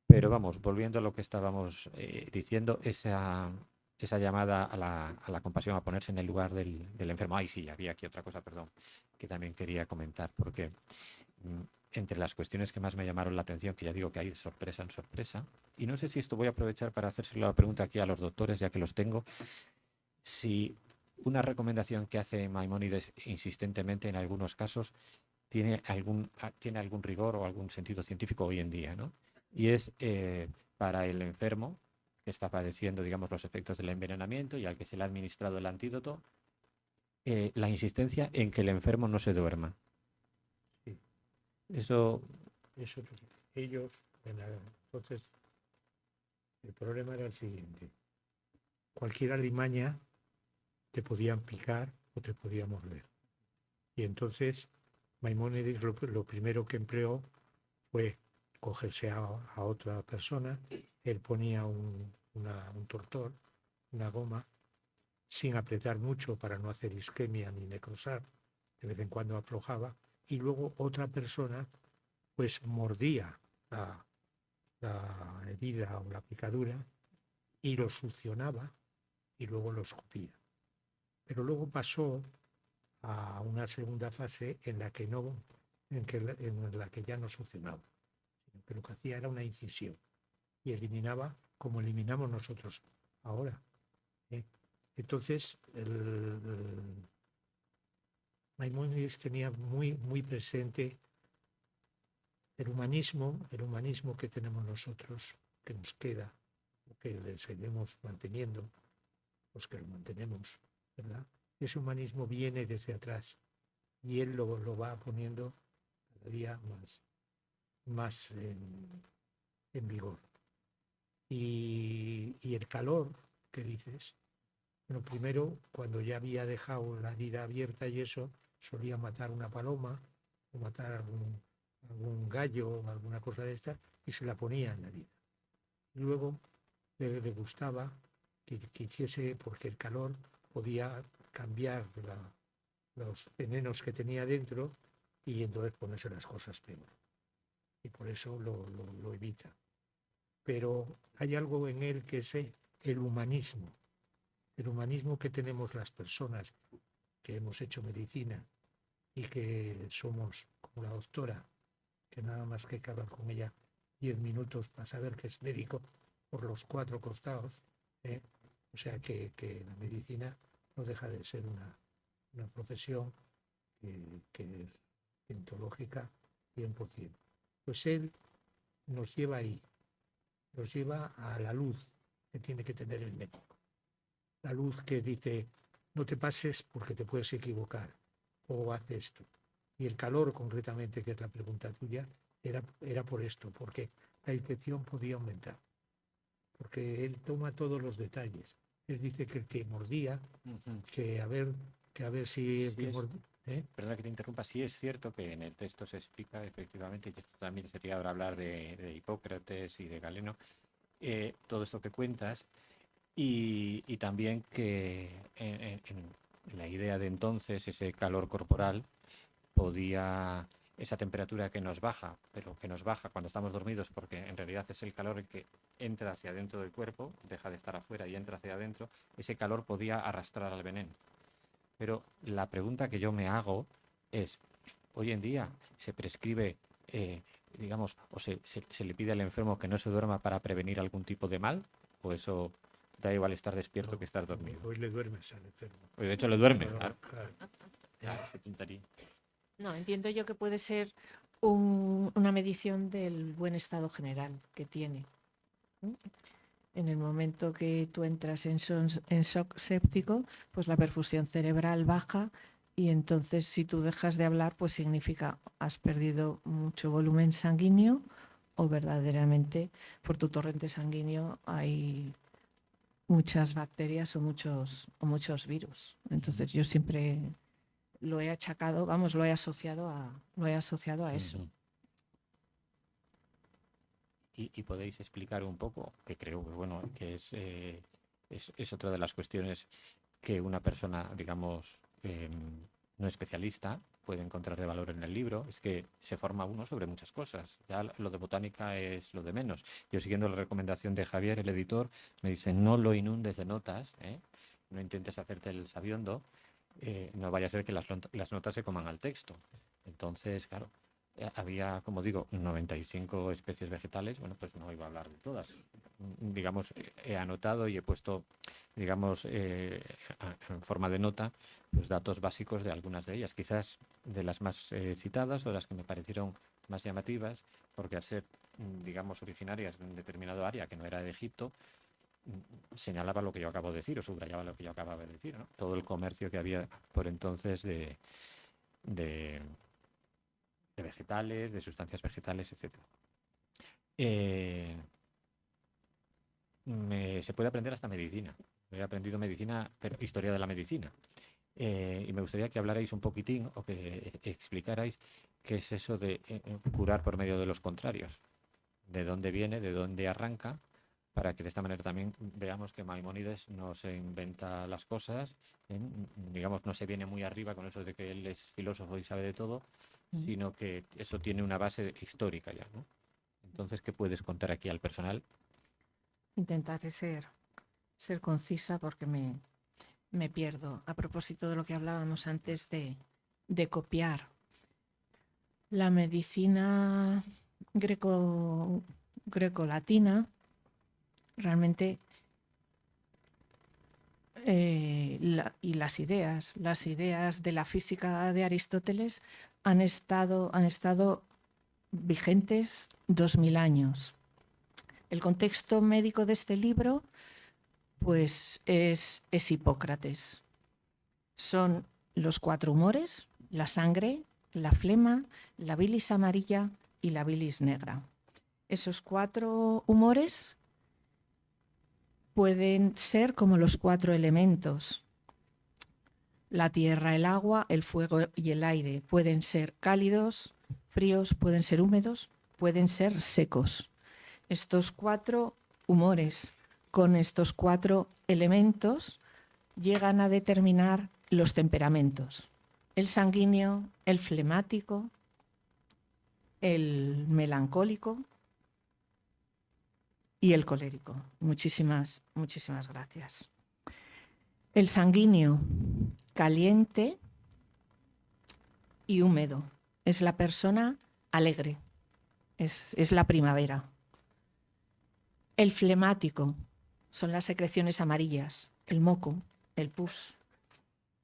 Pero vamos, volviendo a lo que estábamos diciendo, esa llamada a la compasión, a ponerse en el lugar del enfermo. Ay, sí, había aquí otra cosa, perdón, que también quería comentar, porque entre las cuestiones que más me llamaron la atención, que ya digo que hay sorpresa en sorpresa, y no sé si esto voy a aprovechar para hacérselo la pregunta aquí a los doctores, ya que los tengo, si una recomendación que hace Maimónides insistentemente en algunos casos tiene algún rigor o algún sentido científico hoy en día, ¿no? Y es para el enfermo que está padeciendo, digamos, los efectos del envenenamiento y al que se le ha administrado el antídoto, la insistencia en que el enfermo no se duerma.
Sí.
Eso
Ellos, entonces, el problema era el siguiente. Cualquier alimaña te podían picar o te podía morder. Y entonces Maimónides lo primero que empleó fue cogerse a otra persona. Él ponía un tortor, una goma, sin apretar mucho para no hacer isquemia ni necrosar. De vez en cuando aflojaba. Y luego otra persona pues mordía la herida o la picadura y lo succionaba y luego lo escupía. Pero luego pasó a una segunda fase en la que ya no succionaba, sino que lo que hacía era una incisión y eliminaba como eliminamos nosotros ahora. Entonces, Maimónides tenía muy presente el humanismo que tenemos nosotros, que nos queda, que le seguimos manteniendo, pues que lo mantenemos, ¿verdad? Ese humanismo viene desde atrás y él lo va poniendo cada día más en vigor. Y el calor, que dices, bueno, primero, cuando ya había dejado la herida abierta y eso, solía matar una paloma o matar algún gallo o alguna cosa de estas y se la ponía en la herida. Luego le gustaba que hiciese, porque el calor podía cambiar los venenos que tenía dentro y entonces ponerse las cosas peor. Y por eso lo evita. Pero hay algo en él que es el humanismo que tenemos las personas que hemos hecho medicina y que somos como la doctora, que nada más que hablar con ella 10 minutos para saber que es médico por los 4 costados, ¿eh? O sea que la medicina no deja de ser una profesión que es cientológica 100%. Pues él nos lleva ahí, nos lleva a la luz que tiene que tener el médico. La luz que dice, no te pases porque te puedes equivocar, o haz esto. Y el calor, concretamente, que es la pregunta tuya, era por esto, porque la infección podía aumentar. Porque él toma todos los detalles. Él dice que el que mordía, que a ver si el
Sí,
que mordía...
Perdona que te interrumpa, sí es cierto que en el texto se explica efectivamente, y esto también sería ahora hablar de Hipócrates y de Galeno, todo esto que cuentas, y también que en la idea de entonces ese calor corporal podía, esa temperatura que nos baja, pero que nos baja cuando estamos dormidos, porque en realidad es el calor el que entra hacia adentro del cuerpo, deja de estar afuera y entra hacia adentro, ese calor podía arrastrar al veneno. Pero la pregunta que yo me hago es, hoy en día se prescribe, digamos, o se le pide al enfermo que no se duerma para prevenir algún tipo de mal, o eso da igual estar despierto que estar dormido.
Hoy le duermes al enfermo.
Hoy de hecho le duerme.
Claro.
Qué tontería.
No, entiendo yo que puede ser una medición del buen estado general que tiene. ¿Mm? En el momento que tú entras en shock séptico, pues la perfusión cerebral baja y entonces si tú dejas de hablar, pues significa has perdido mucho volumen sanguíneo o verdaderamente por tu torrente sanguíneo hay muchas bacterias o muchos virus. Entonces yo siempre lo he achacado, vamos, lo he asociado a eso.
Y podéis explicar un poco, que creo que bueno, que es otra de las cuestiones que una persona, digamos, no especialista puede encontrar de valor en el libro, es que se forma uno sobre muchas cosas. Ya lo de botánica es lo de menos. Yo, siguiendo la recomendación de Javier, el editor, me dice, no lo inundes de notas, no intentes hacerte el sabiondo, no vaya a ser que las notas se coman al texto. Entonces, claro, había, como digo, 95 especies vegetales, bueno, pues no iba a hablar de todas. Digamos, he anotado y he puesto, digamos, en forma de nota, los datos básicos de algunas de ellas, quizás de las más citadas o de las que me parecieron más llamativas, porque al ser, digamos, originarias de un determinado área que no era de Egipto, señalaba lo que yo acabo de decir o subrayaba lo que yo acababa de decir, ¿no? Todo el comercio que había por entonces de vegetales, de sustancias vegetales, etc. Se puede aprender hasta medicina. He aprendido medicina, pero historia de la medicina. Y me gustaría que hablarais un poquitín o que explicarais qué es eso de curar por medio de los contrarios. De dónde viene, de dónde arranca, para que de esta manera también veamos que Maimónides no se inventa las cosas, digamos, no se viene muy arriba con eso de que él es filósofo y sabe de todo, sino que eso tiene una base histórica ya, ¿no? Entonces, ¿qué puedes contar aquí al personal?
Intentaré ser concisa porque me pierdo. A propósito de lo que hablábamos antes de copiar. La medicina greco-latina realmente y las ideas de la física de Aristóteles han estado vigentes 2000 años. El contexto médico de este libro pues es Hipócrates. Son los 4 humores, la sangre, la flema, la bilis amarilla y la bilis negra. Esos 4 humores pueden ser como los 4 elementos. La tierra, el agua, el fuego y el aire. Pueden ser cálidos, fríos, pueden ser húmedos, pueden ser secos. Estos 4 humores con estos 4 elementos llegan a determinar los temperamentos. El sanguíneo, el flemático, el melancólico y el colérico. Muchísimas gracias. El sanguíneo, caliente y húmedo. Es la persona alegre. Es la primavera. El flemático son las secreciones amarillas, el moco, el pus.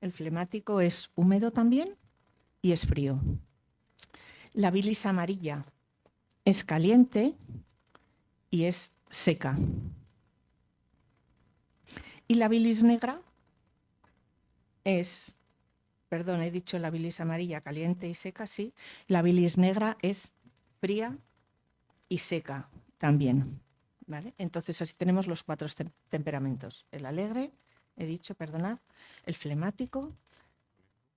El flemático es húmedo también y es frío. La bilis amarilla es caliente y es seca. Y la bilis negra es, perdón, he dicho la bilis amarilla, caliente y seca, sí. La bilis negra es fría y seca también. ¿Vale? Entonces así tenemos los 4 temperamentos. El alegre, he dicho, perdonad, el flemático,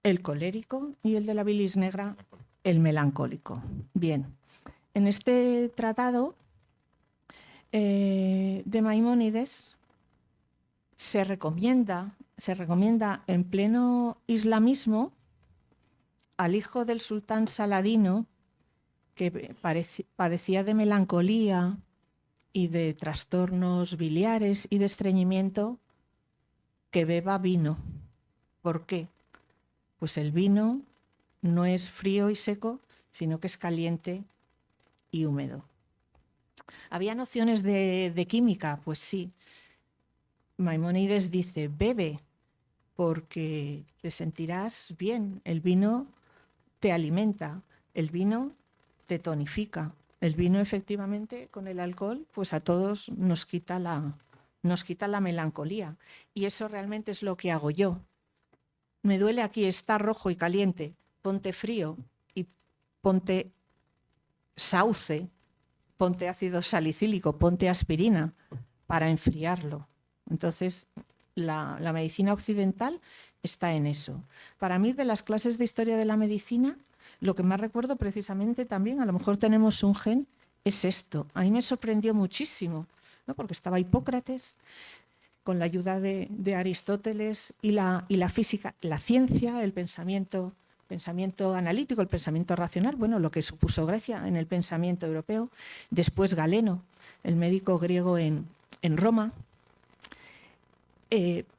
el colérico y el de la bilis negra, el melancólico. Bien, en este tratado de Maimónides se recomienda en pleno islamismo al hijo del sultán Saladino, que padecía de melancolía y de trastornos biliares y de estreñimiento, que beba vino. ¿Por qué? Pues el vino no es frío y seco, sino que es caliente y húmedo. ¿Había nociones de química? Pues sí. Maimónides dice, bebe, porque te sentirás bien. El vino te alimenta, el vino te tonifica. El vino, efectivamente, con el alcohol, pues a todos nos quita la melancolía. Y eso realmente es lo que hago yo. Me duele aquí, está rojo y caliente. Ponte frío y ponte sauce, ponte ácido salicílico, ponte aspirina para enfriarlo. Entonces, la medicina occidental está en eso. Para mí, de las clases de historia de la medicina, lo que más recuerdo precisamente también, a lo mejor tenemos un gen, es esto. A mí me sorprendió muchísimo, ¿no? Porque estaba Hipócrates, con la ayuda de Aristóteles y la física, la ciencia, el pensamiento analítico, el pensamiento racional, bueno, lo que supuso Grecia en el pensamiento europeo. Después Galeno, el médico griego en Roma.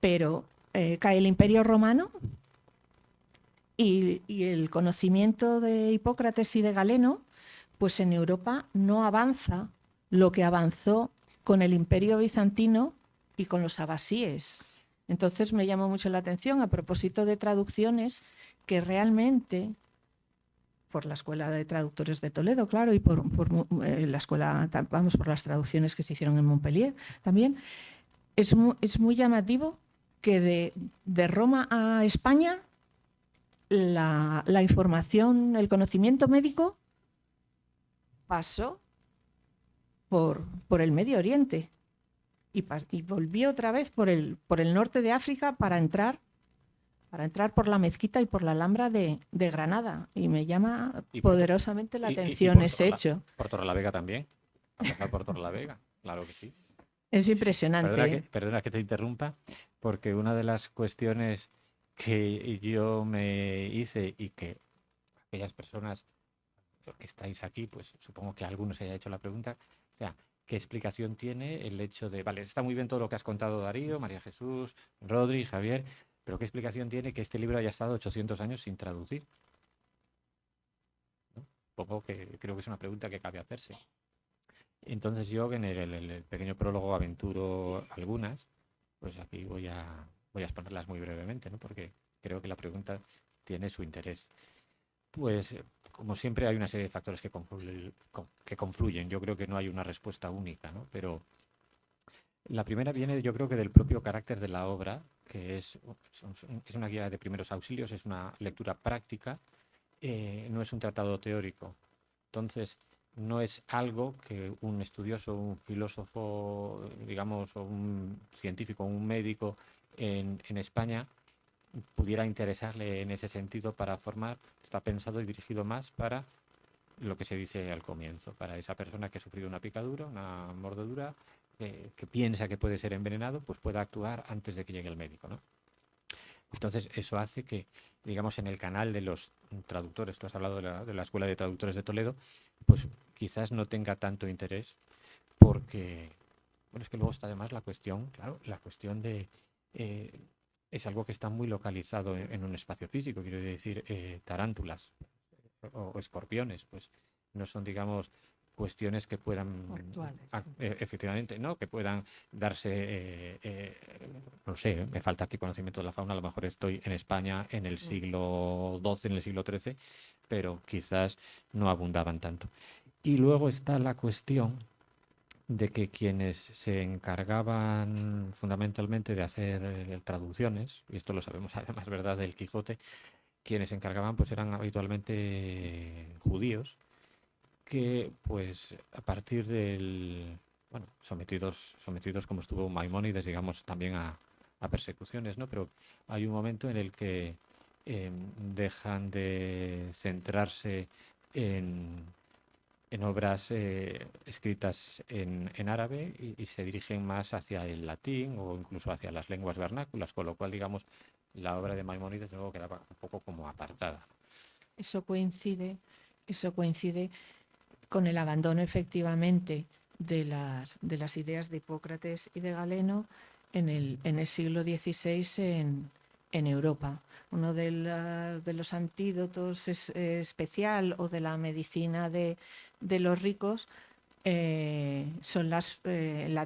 Pero cae el Imperio Romano y el conocimiento de Hipócrates y de Galeno, pues en Europa no avanza lo que avanzó con el Imperio Bizantino y con los abasíes. Entonces me llamó mucho la atención, a propósito de traducciones, que realmente, por la Escuela de Traductores de Toledo, claro, y por la escuela, vamos, por las traducciones que se hicieron en Montpellier también, es muy llamativo que de Roma a España la información, el conocimiento médico pasó por el Medio Oriente y volvió otra vez por el norte de África para entrar por la Mezquita y por la Alhambra de Granada. Y me llama poderosamente la atención ese hecho.
¿Por Torrelavega también? ¿Ha pasado por Torrelavega? Claro que sí.
Es impresionante.
Perdona que te interrumpa, porque una de las cuestiones que yo me hice y que aquellas personas que estáis aquí, pues supongo que algunos se haya hecho la pregunta, o sea, ¿qué explicación tiene el hecho de, vale, está muy bien todo lo que has contado Darío, María Jesús, Rodri, Javier, pero qué explicación tiene que este libro haya estado 800 años sin traducir? ¿No? Supongo que creo que es una pregunta que cabe hacerse. Entonces yo en el pequeño prólogo aventuro algunas, pues aquí voy a exponerlas muy brevemente, ¿no? Porque creo que la pregunta tiene su interés. Pues como siempre hay una serie de factores que confluyen. Yo creo que no hay una respuesta única, ¿no? Pero la primera viene, yo creo que del propio carácter de la obra, que es una guía de primeros auxilios, es una lectura práctica, no es un tratado teórico. Entonces, no es algo que un estudioso, un filósofo, digamos, o un científico, un médico en España pudiera interesarle en ese sentido para formar. Está pensado y dirigido más para lo que se dice al comienzo, para esa persona que ha sufrido una picadura, una mordedura, que piensa que puede ser envenenado, pues pueda actuar antes de que llegue el médico, ¿no? Entonces, eso hace que, digamos, en el canal de los traductores, tú has hablado de la Escuela de Traductores de Toledo, pues quizás no tenga tanto interés porque, bueno, es que luego está además la cuestión, claro, la cuestión de... es algo que está muy localizado en un espacio físico, quiero decir, tarántulas o escorpiones, pues no son, digamos, cuestiones que puedan
Actuales, sí.
efectivamente, ¿no? Que puedan darse, no sé, me falta aquí conocimiento de la fauna, a lo mejor estoy en España en el siglo XII, en el siglo XIII, pero quizás no abundaban tanto. Y luego está la cuestión de que quienes se encargaban fundamentalmente de hacer traducciones, y esto lo sabemos además, ¿verdad?, del Quijote, quienes se encargaban pues eran habitualmente judíos, que pues a partir del, bueno, sometidos como estuvo Maimónides, digamos, también a persecuciones, ¿no? Pero hay un momento en el que dejan de centrarse en obras escritas en árabe y se dirigen más hacia el latín o incluso hacia las lenguas vernáculas, con lo cual, digamos, la obra de Maimónides luego quedaba un poco como apartada.
Eso coincide con el abandono efectivamente de las ideas de Hipócrates y de Galeno en el siglo XVI en Europa. Uno de los antídotos especial o de la medicina de los ricos son la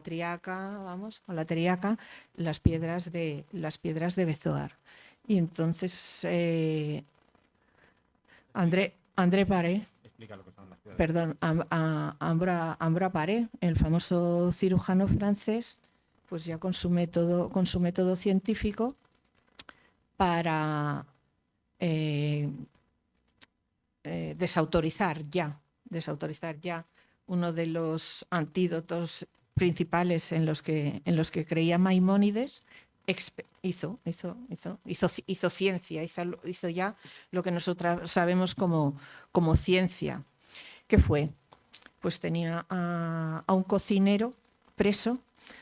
triaca, las piedras de Bezoar. Y entonces André Paré,
Explica lo que son las piedras.
perdón, Ambroise Paré, el famoso cirujano francés, pues ya con su método científico para desautorizar ya uno de los antídotos principales en los que creía Maimónides, hizo ciencia, hizo ya lo que nosotros sabemos como ciencia. ¿Qué fue? Pues tenía a un cocinero preso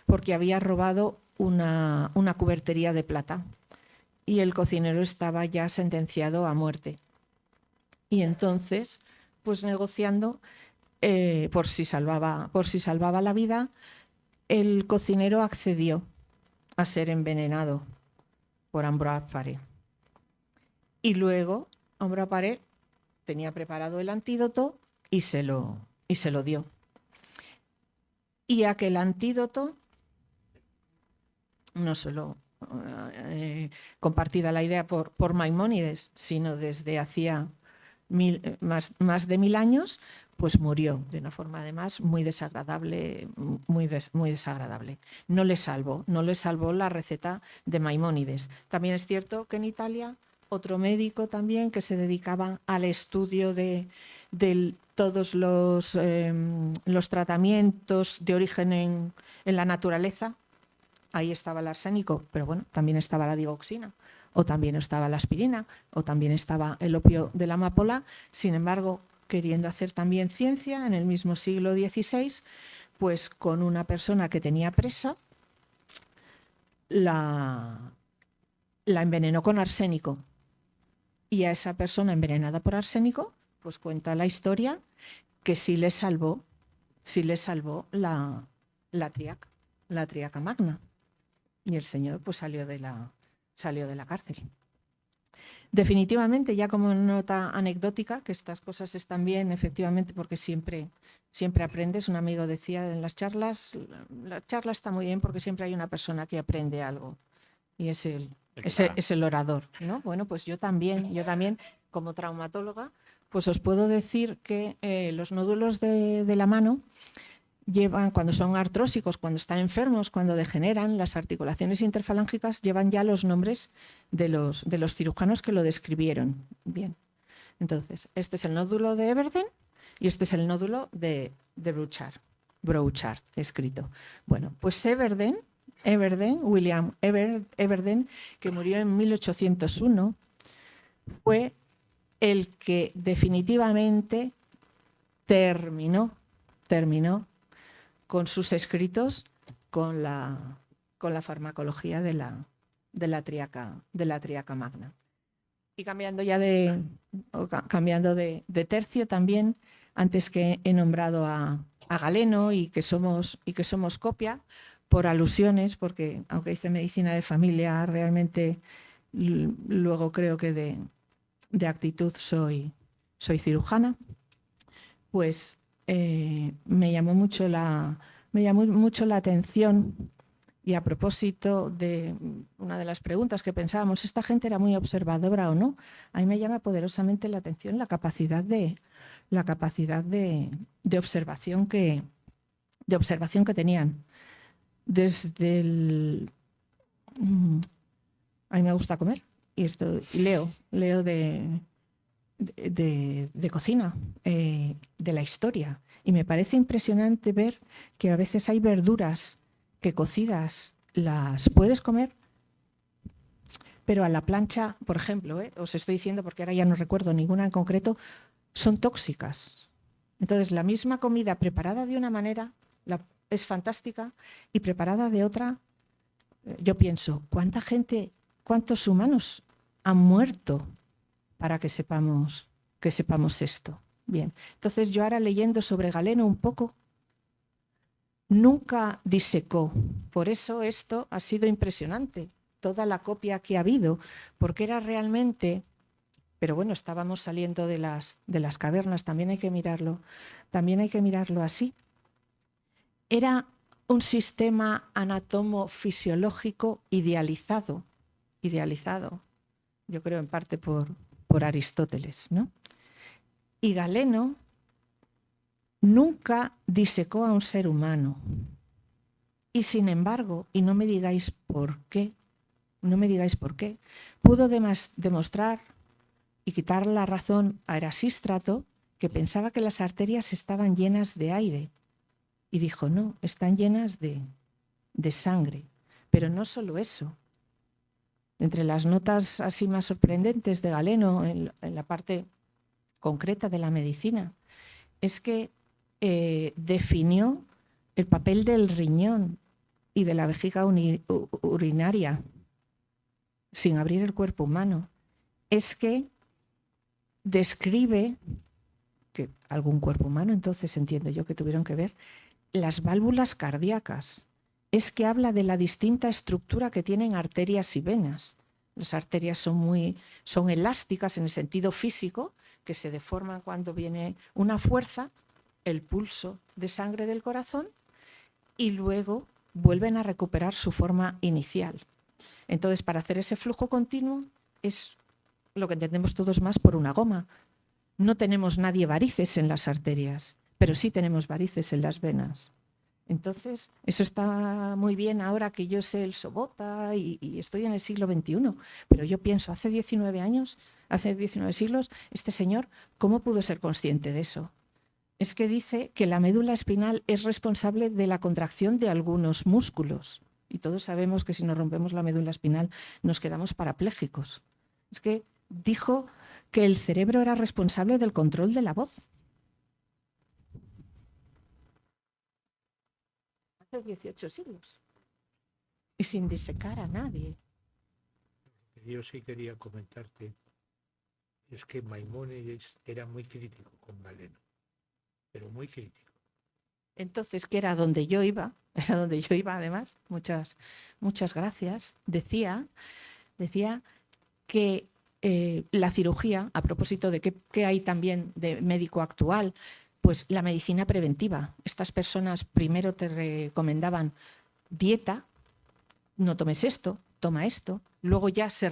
porque había robado una cubertería de plata y el cocinero estaba ya sentenciado a muerte. Y entonces, pues negociando, por si salvaba la vida, el cocinero accedió a ser envenenado por Ambroise Paré. Y luego Ambroise Paré tenía preparado el antídoto y se lo dio. Y aquel antídoto, no solo compartida la idea por Maimónides, sino desde hacía más de 1000 años, pues murió de una forma además muy desagradable, muy desagradable. No le salvó la receta de Maimónides. También es cierto que en Italia otro médico también que se dedicaba al estudio de todos los tratamientos de origen en la naturaleza, ahí estaba el arsénico, pero bueno, también estaba la digoxina, o también estaba la aspirina, o también estaba el opio de la amapola. Sin embargo, queriendo hacer también ciencia en el mismo siglo XVI, pues con una persona que tenía presa, la envenenó con arsénico. Y a esa persona envenenada por arsénico, pues cuenta la historia que sí le salvó la triaca magna. Y el señor pues salió de la cárcel. Definitivamente, ya como nota anecdótica, que estas cosas están bien, efectivamente, porque siempre aprendes. Un amigo decía en las charlas, la charla está muy bien porque siempre hay una persona que aprende algo. Y es el orador, ¿no? Bueno, pues yo también, como traumatóloga, pues os puedo decir que los nódulos de la mano llevan, cuando son artrósicos, cuando están enfermos, cuando degeneran, las articulaciones interfalángicas llevan ya los nombres de los cirujanos que lo describieron. Bien. Entonces, este es el nódulo de Everden y este es el nódulo de Brouchard escrito. Bueno, pues William Everden, que murió en 1801, fue el que definitivamente terminó con sus escritos con la farmacología de la triaca magna. Y cambiando de tercio también, antes que he nombrado a Galeno y que somos copia, por alusiones, porque aunque hice medicina de familia, realmente luego creo que de actitud soy cirujana, pues me llamó mucho la atención. Y a propósito de una de las preguntas que pensábamos, ¿esta gente era muy observadora o no? A mí me llama poderosamente la atención la capacidad de observación que tenían. Desde a mí me gusta comer y leo de cocina, de la historia, y me parece impresionante ver que a veces hay verduras que cocidas las puedes comer, pero a la plancha, por ejemplo, os estoy diciendo porque ahora ya no recuerdo ninguna en concreto, son tóxicas. Entonces, la misma comida preparada de una manera es fantástica y preparada de otra, yo pienso, ¿cuántos humanos han muerto para que sepamos esto? Bien, entonces yo ahora leyendo sobre Galeno un poco, nunca disecó. Por eso esto ha sido impresionante, toda la copia que ha habido, porque era realmente, pero bueno, estábamos saliendo de las cavernas, también hay que mirarlo así. Era un sistema anatomofisiológico idealizado, yo creo en parte por Aristóteles, ¿no? Y Galeno nunca disecó a un ser humano. Y sin embargo, y no me digáis por qué, pudo demostrar y quitar la razón a Erasístrato, que pensaba que las arterias estaban llenas de aire. Y dijo, no, están llenas de sangre. Pero no solo eso. Entre las notas así más sorprendentes de Galeno en la parte concreta de la medicina, es que definió el papel del riñón y de la vejiga urinaria sin abrir el cuerpo humano. Es que describe que algún cuerpo humano, entonces entiendo yo que tuvieron que ver, las válvulas cardíacas. Es que habla de la distinta estructura que tienen arterias y venas. Las arterias son elásticas en el sentido físico, que se deforman cuando viene una fuerza, el pulso de sangre del corazón, y luego vuelven a recuperar su forma inicial. Entonces, para hacer ese flujo continuo es lo que entendemos todos más por una goma. No tenemos nadie varices en las arterias, pero sí tenemos varices en las venas. Entonces, eso está muy bien ahora que yo sé el Sobota y estoy en el siglo XXI, pero yo pienso, hace 19 siglos, este señor, ¿cómo pudo ser consciente de eso? Es que dice que la médula espinal es responsable de la contracción de algunos músculos. Y todos sabemos que si nos rompemos la médula espinal nos quedamos parapléjicos. Es que dijo que el cerebro era responsable del control de la voz. Hace 18 siglos. Y sin disecar a nadie.
Yo sí quería comentarte, es que Maimónides era muy crítico con Galeno, pero muy crítico.
Entonces, que era donde yo iba además, muchas gracias, decía que la cirugía, a propósito de qué hay también de médico actual, pues la medicina preventiva. Estas personas primero te recomendaban dieta, no tomes esto, toma esto, luego ya se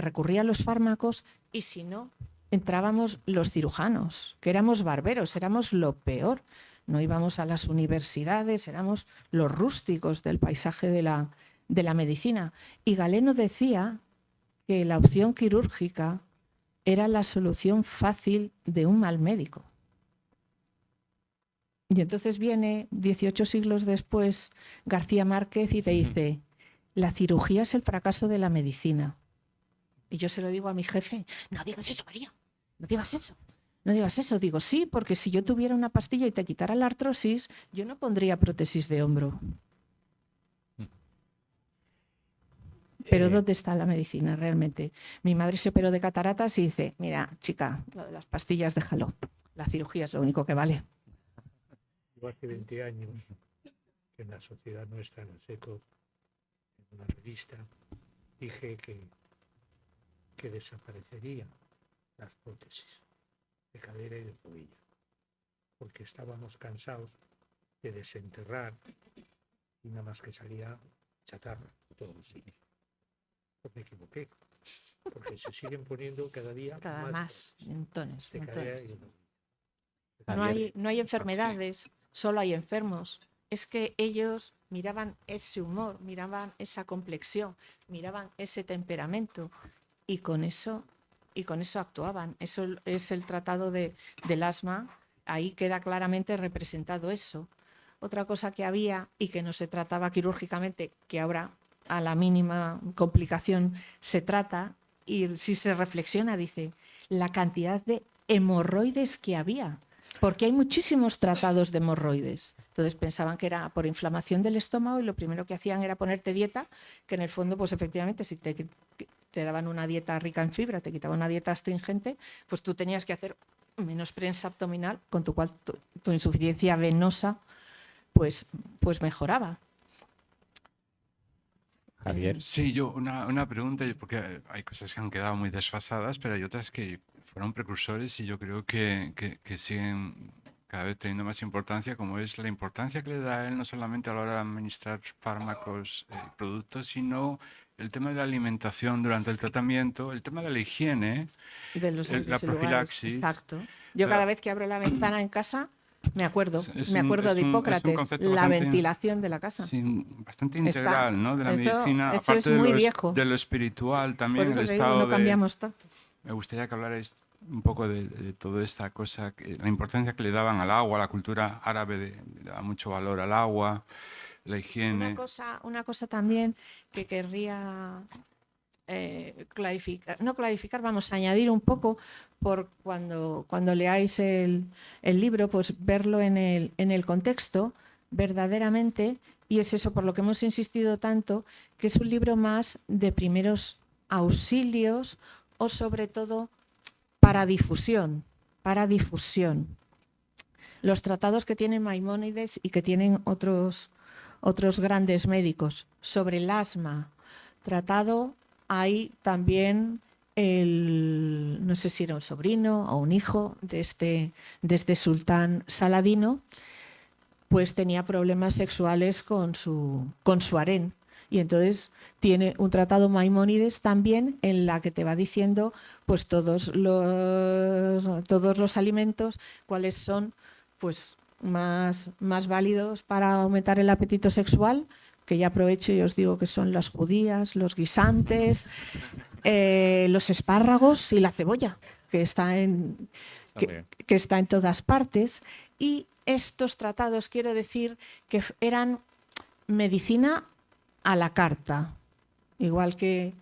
recurría a los fármacos y si no, entrábamos los cirujanos, que éramos barberos, éramos lo peor. No íbamos a las universidades, éramos los rústicos del paisaje de la medicina. Y Galeno decía que la opción quirúrgica era la solución fácil de un mal médico. Y entonces viene 18 siglos después García Márquez y te dice, la cirugía es el fracaso de la medicina. Y yo se lo digo a mi jefe, no digas eso, María, no digas eso. No digas eso. Digo, sí, porque si yo tuviera una pastilla y te quitara la artrosis, yo no pondría prótesis de hombro. Pero ¿dónde está la medicina realmente? Mi madre se operó de cataratas y dice, mira, chica, lo de las pastillas déjalo. La cirugía es lo único que vale.
Yo hace 20 años, que en la Sociedad Nuestra en el Seco, en una revista, dije que desaparecerían las prótesis de cadera y de tobillo, porque estábamos cansados de desenterrar y nada más que salía chatarra por todos los sitios. Pues me equivoqué, porque se siguen poniendo cada día
Cada más,
prótesis
montones,
de cadera
montones.
y de tobillo.
No hay enfermedades, solo hay enfermos. Es que ellos miraban ese humor, miraban esa complexión, miraban ese temperamento y con eso actuaban. Eso es el tratado del asma, ahí queda claramente representado eso. Otra cosa que había y que no se trataba quirúrgicamente, que ahora a la mínima complicación se trata, y si se reflexiona, dice, la cantidad de hemorroides que había, porque hay muchísimos tratados de hemorroides. Entonces pensaban que era por inflamación del estómago y lo primero que hacían era ponerte dieta, que en el fondo, pues efectivamente, si te daban una dieta rica en fibra, te quitaban una dieta astringente, pues tú tenías que hacer menos prensa abdominal, con tu cual tu insuficiencia venosa pues mejoraba.
Javier.
Sí, yo una pregunta, porque hay cosas que han quedado muy desfasadas, pero hay otras que fueron precursores y yo creo que siguen cada vez teniendo más importancia, como es la importancia que le da él no solamente a la hora de administrar fármacos, productos, sino el tema de la alimentación durante el tratamiento, el tema de la higiene,
De los
la
aires y lugares,
profilaxis.
exacto. Yo cada vez que abro la ventana en casa me acuerdo
Es
de
un
Hipócrates,
concepto
la
bastante,
ventilación de la casa.
sí, bastante integral, ¿no? De la
Eso
medicina,
es
aparte
muy viejo.
de lo espiritual
Por
también,
eso
el
te digo,
estado
no
de...
cambiamos tanto.
Me gustaría que hablarais un poco de toda esta cosa, la importancia que le daban al agua, la cultura árabe le daba mucho valor al agua, la higiene.
Una cosa también que querría clarificar, vamos a añadir un poco por cuando leáis el libro, pues verlo en el contexto verdaderamente, y es eso por lo que hemos insistido tanto, que es un libro más de primeros auxilios o sobre todo para difusión. Los tratados que tiene Maimónides y que tienen otros grandes médicos sobre el asma, tratado, hay también no sé si era un sobrino o un hijo de este sultán Saladino, pues tenía problemas sexuales con su harén. Y entonces tiene un tratado Maimónides también en la que te va diciendo pues todos los alimentos, cuáles son pues más válidos para aumentar el apetito sexual, que ya aprovecho y os digo que son las judías, los guisantes, los espárragos y la cebolla, que está en todas partes. Y estos tratados, quiero decir, que eran medicina a la carta, igual que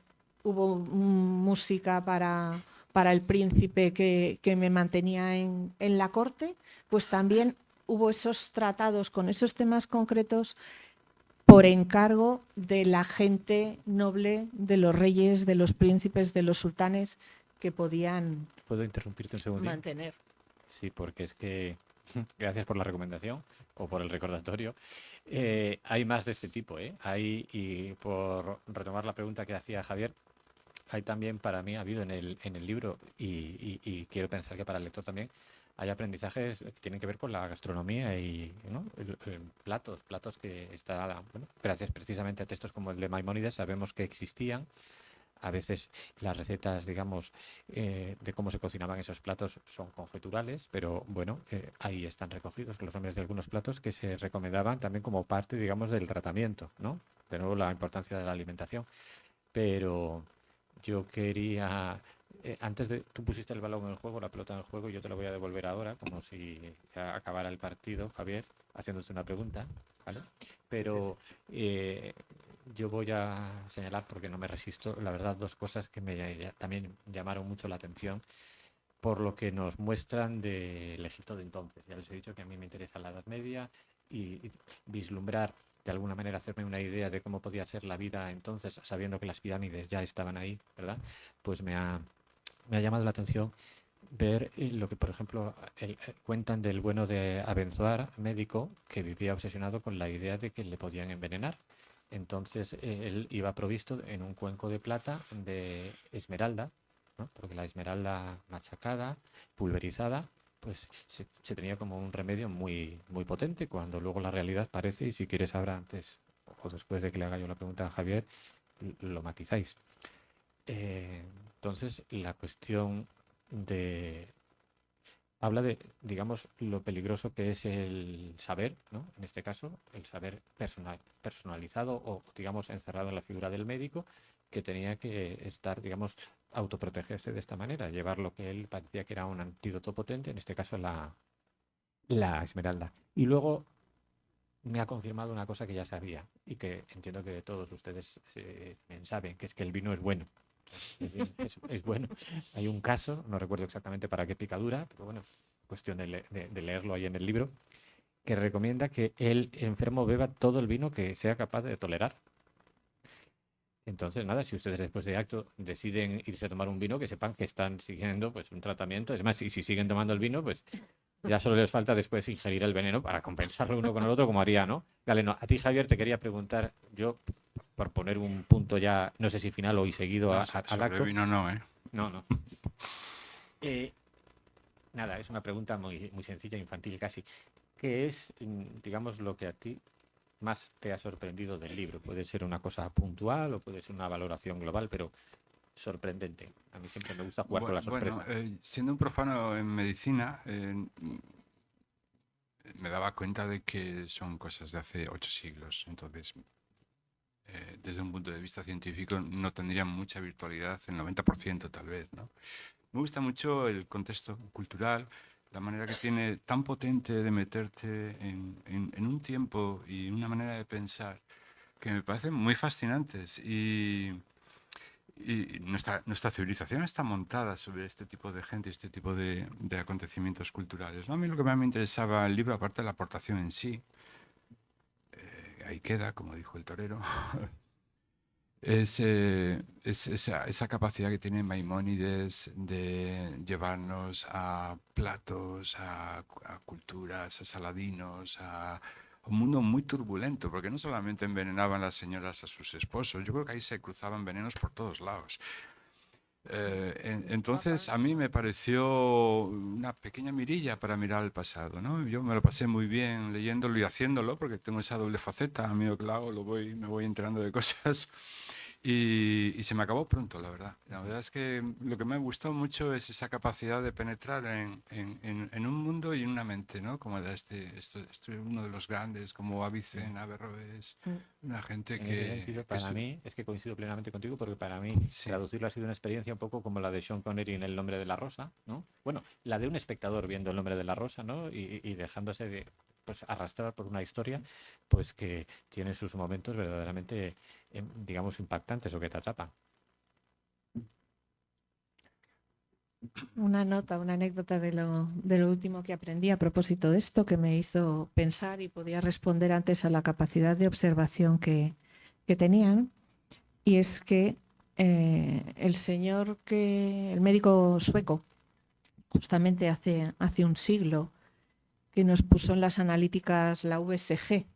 hubo música para el príncipe que me mantenía en la corte, pues también hubo esos tratados con esos temas concretos por encargo de la gente noble, de los reyes, de los príncipes, de los sultanes que podían
¿Puedo interrumpirte un segundo?
mantener.
Sí, porque es que, gracias por la recomendación o por el recordatorio, hay más de este tipo, ¿eh? Y por retomar la pregunta que hacía Javier, hay también, para mí, ha habido en el libro, y quiero pensar que para el lector también, hay aprendizajes que tienen que ver con la gastronomía y, ¿no? platos que gracias precisamente a textos como el de Maimónides, sabemos que existían. A veces las recetas, digamos, de cómo se cocinaban esos platos son conjeturales, pero bueno, ahí están recogidos los nombres de algunos platos que se recomendaban también como parte, digamos, del tratamiento, ¿no? De nuevo, la importancia de la alimentación. Pero yo quería Antes de, tú pusiste el balón en el juego, la pelota en el juego, y yo te la voy a devolver ahora, como si ya acabara el partido, Javier, haciéndote una pregunta, ¿vale? Pero yo voy a señalar, porque no me resisto, la verdad, dos cosas que también llamaron mucho la atención por lo que nos muestran del Egipto de entonces. Ya les he dicho que a mí me interesa la Edad Media y vislumbrar, de alguna manera, hacerme una idea de cómo podía ser la vida entonces, sabiendo que las pirámides ya estaban ahí, ¿verdad? Pues me ha llamado la atención ver lo que, por ejemplo, cuentan del bueno de Abenzoar, médico, que vivía obsesionado con la idea de que le podían envenenar. Entonces él iba provisto en un cuenco de plata de esmeralda, ¿no? Porque la esmeralda machacada, pulverizada, pues se tenía como un remedio muy, muy potente, cuando luego la realidad parece, y si quieres ahora antes o después de que le haga yo la pregunta a Javier, lo matizáis. Entonces, la cuestión de... Habla de, digamos, lo peligroso que es el saber, ¿no? En este caso, el saber personalizado o, digamos, encerrado en la figura del médico, que tenía que estar, digamos, autoprotegerse de esta manera, llevar lo que él parecía que era un antídoto potente, en este caso la esmeralda. Y luego me ha confirmado una cosa que ya sabía y que entiendo que todos ustedes bien saben, que es que el vino es bueno. Es bueno. Hay un caso, no recuerdo exactamente para qué picadura, pero bueno, es cuestión de leerlo ahí en el libro, que recomienda que el enfermo beba todo el vino que sea capaz de tolerar. Entonces, nada, si ustedes después de acto deciden irse a tomar un vino, que sepan que están siguiendo pues un tratamiento. Es más, y si siguen tomando el vino, pues ya solo les falta después ingerir el veneno para compensarlo uno con el otro, como haría, ¿no? Galeno, a ti, Javier, te quería preguntar, yo, por poner un punto ya, no sé si final o y seguido
No,
al
sobre
acto.
vino no, ¿eh?
No. Nada, es una pregunta muy, muy sencilla, infantil casi. ¿Qué es, digamos, lo que a ti más te ha sorprendido del libro? Puede ser una cosa puntual o puede ser una valoración global, pero sorprendente. A mí siempre me gusta jugar con la sorpresa.
Bueno, siendo un profano en medicina, me daba cuenta de que son cosas de hace 8 siglos. Entonces, desde un punto de vista científico, no tendrían mucha virtualidad, el 90% tal vez, ¿no? Me gusta mucho el contexto cultural, la manera que tiene tan potente de meterte en un tiempo y una manera de pensar que me parecen muy fascinantes. Y nuestra civilización está montada sobre este tipo de gente, este tipo de acontecimientos culturales, ¿no? A mí lo que más me interesaba el libro, aparte de la aportación en sí, ahí queda, como dijo el torero, es esa capacidad que tiene Maimónides de llevarnos a platos, a culturas, a saladinos, a un mundo muy turbulento, porque no solamente envenenaban las señoras a sus esposos, yo creo que ahí se cruzaban venenos por todos lados. Entonces a mí me pareció una pequeña mirilla para mirar al pasado, ¿no? Yo me lo pasé muy bien leyéndolo y haciéndolo, porque tengo esa doble faceta, a mí lo que hago, me voy enterando de cosas. Y se me acabó pronto, la verdad. La verdad es que lo que me gustó mucho es esa capacidad de penetrar en un mundo y en una mente, ¿no? Como era uno de los grandes, como Avicenne, Averroes, una gente
En ese sentido, para mí, es que coincido plenamente contigo, porque para mí
Sí.
traducirlo ha sido una experiencia un poco como la de Sean Connery en El nombre de la rosa, ¿no? Bueno, la de un espectador viendo El nombre de la rosa, ¿no? Y dejándose pues, arrastrar por una historia, pues que tiene sus momentos verdaderamente, digamos, impactantes o que te atrapan.
Una nota, una anécdota de lo último que aprendí a propósito de esto, que me hizo pensar y podía responder antes a la capacidad de observación que tenían, y es que el médico sueco, justamente hace un siglo, que nos puso en las analíticas la VSG,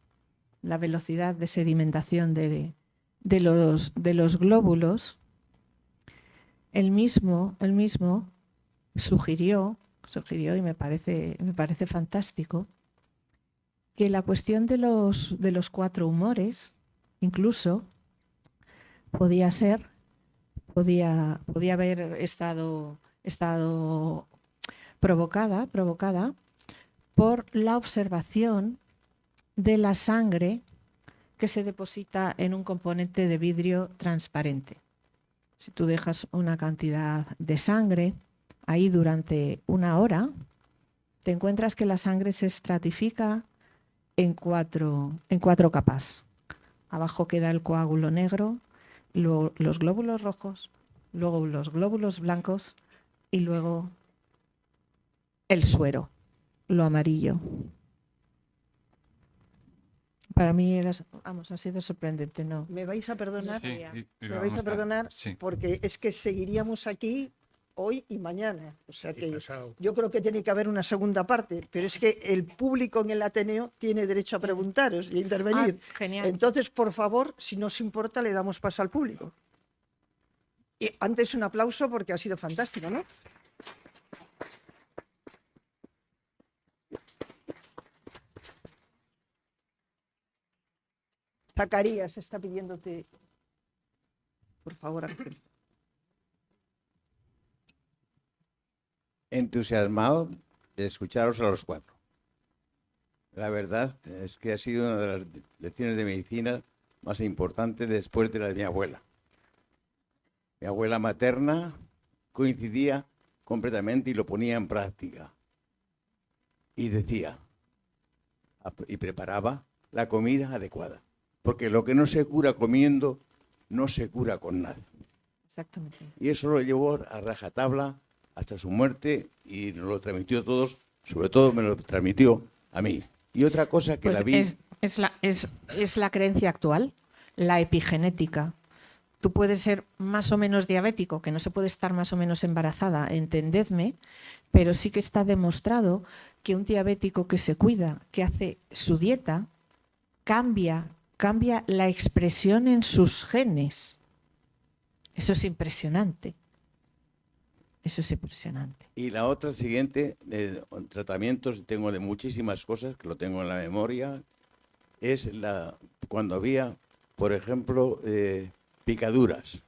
la velocidad de sedimentación de los glóbulos, él mismo sugirió, y me parece fantástico, que la cuestión de los 4 humores, incluso, podía haber estado provocada por la observación de la sangre que se deposita en un componente de vidrio transparente. Si tú dejas una cantidad de sangre ahí durante 1 hora, te encuentras que la sangre se estratifica en cuatro capas. Abajo queda el coágulo negro, luego los glóbulos rojos, luego los glóbulos blancos y luego el suero, lo amarillo. Para mí ha sido sorprendente, ¿no?
Me vais a perdonar,
Sí, y
me vais
vamos
a perdonar
sí.
porque es que seguiríamos aquí hoy y mañana. O sea
Y
que
pasado.
yo creo que tiene que haber una segunda parte, pero es que el público en el Ateneo tiene derecho a preguntaros y a intervenir.
Genial.
Entonces, por favor, si no os importa, le damos paso al público. Y antes un aplauso porque ha sido fantástico, ¿no? Zacarías está pidiéndote, por favor, Ángel.
Entusiasmado de escucharos a los cuatro. La verdad es que ha sido una de las lecciones de medicina más importantes después de la de mi abuela. Mi abuela materna coincidía completamente y lo ponía en práctica. Y decía, y preparaba la comida adecuada. Porque lo que no se cura comiendo, no se cura con nada.
Exactamente.
Y eso lo llevó a rajatabla hasta su muerte y nos lo transmitió a todos, sobre todo me lo transmitió a mí. Y otra cosa que
Pues
la vi...
es la creencia actual, la epigenética. Tú puedes ser más o menos diabético, que no se puede estar más o menos embarazada, entendedme, pero sí que está demostrado que un diabético que se cuida, que hace su dieta, cambia la expresión en sus genes. Eso es impresionante. Eso es impresionante.
Y la otra siguiente, tratamientos, tengo de muchísimas cosas, que lo tengo en la memoria, es cuando había, por ejemplo, picaduras.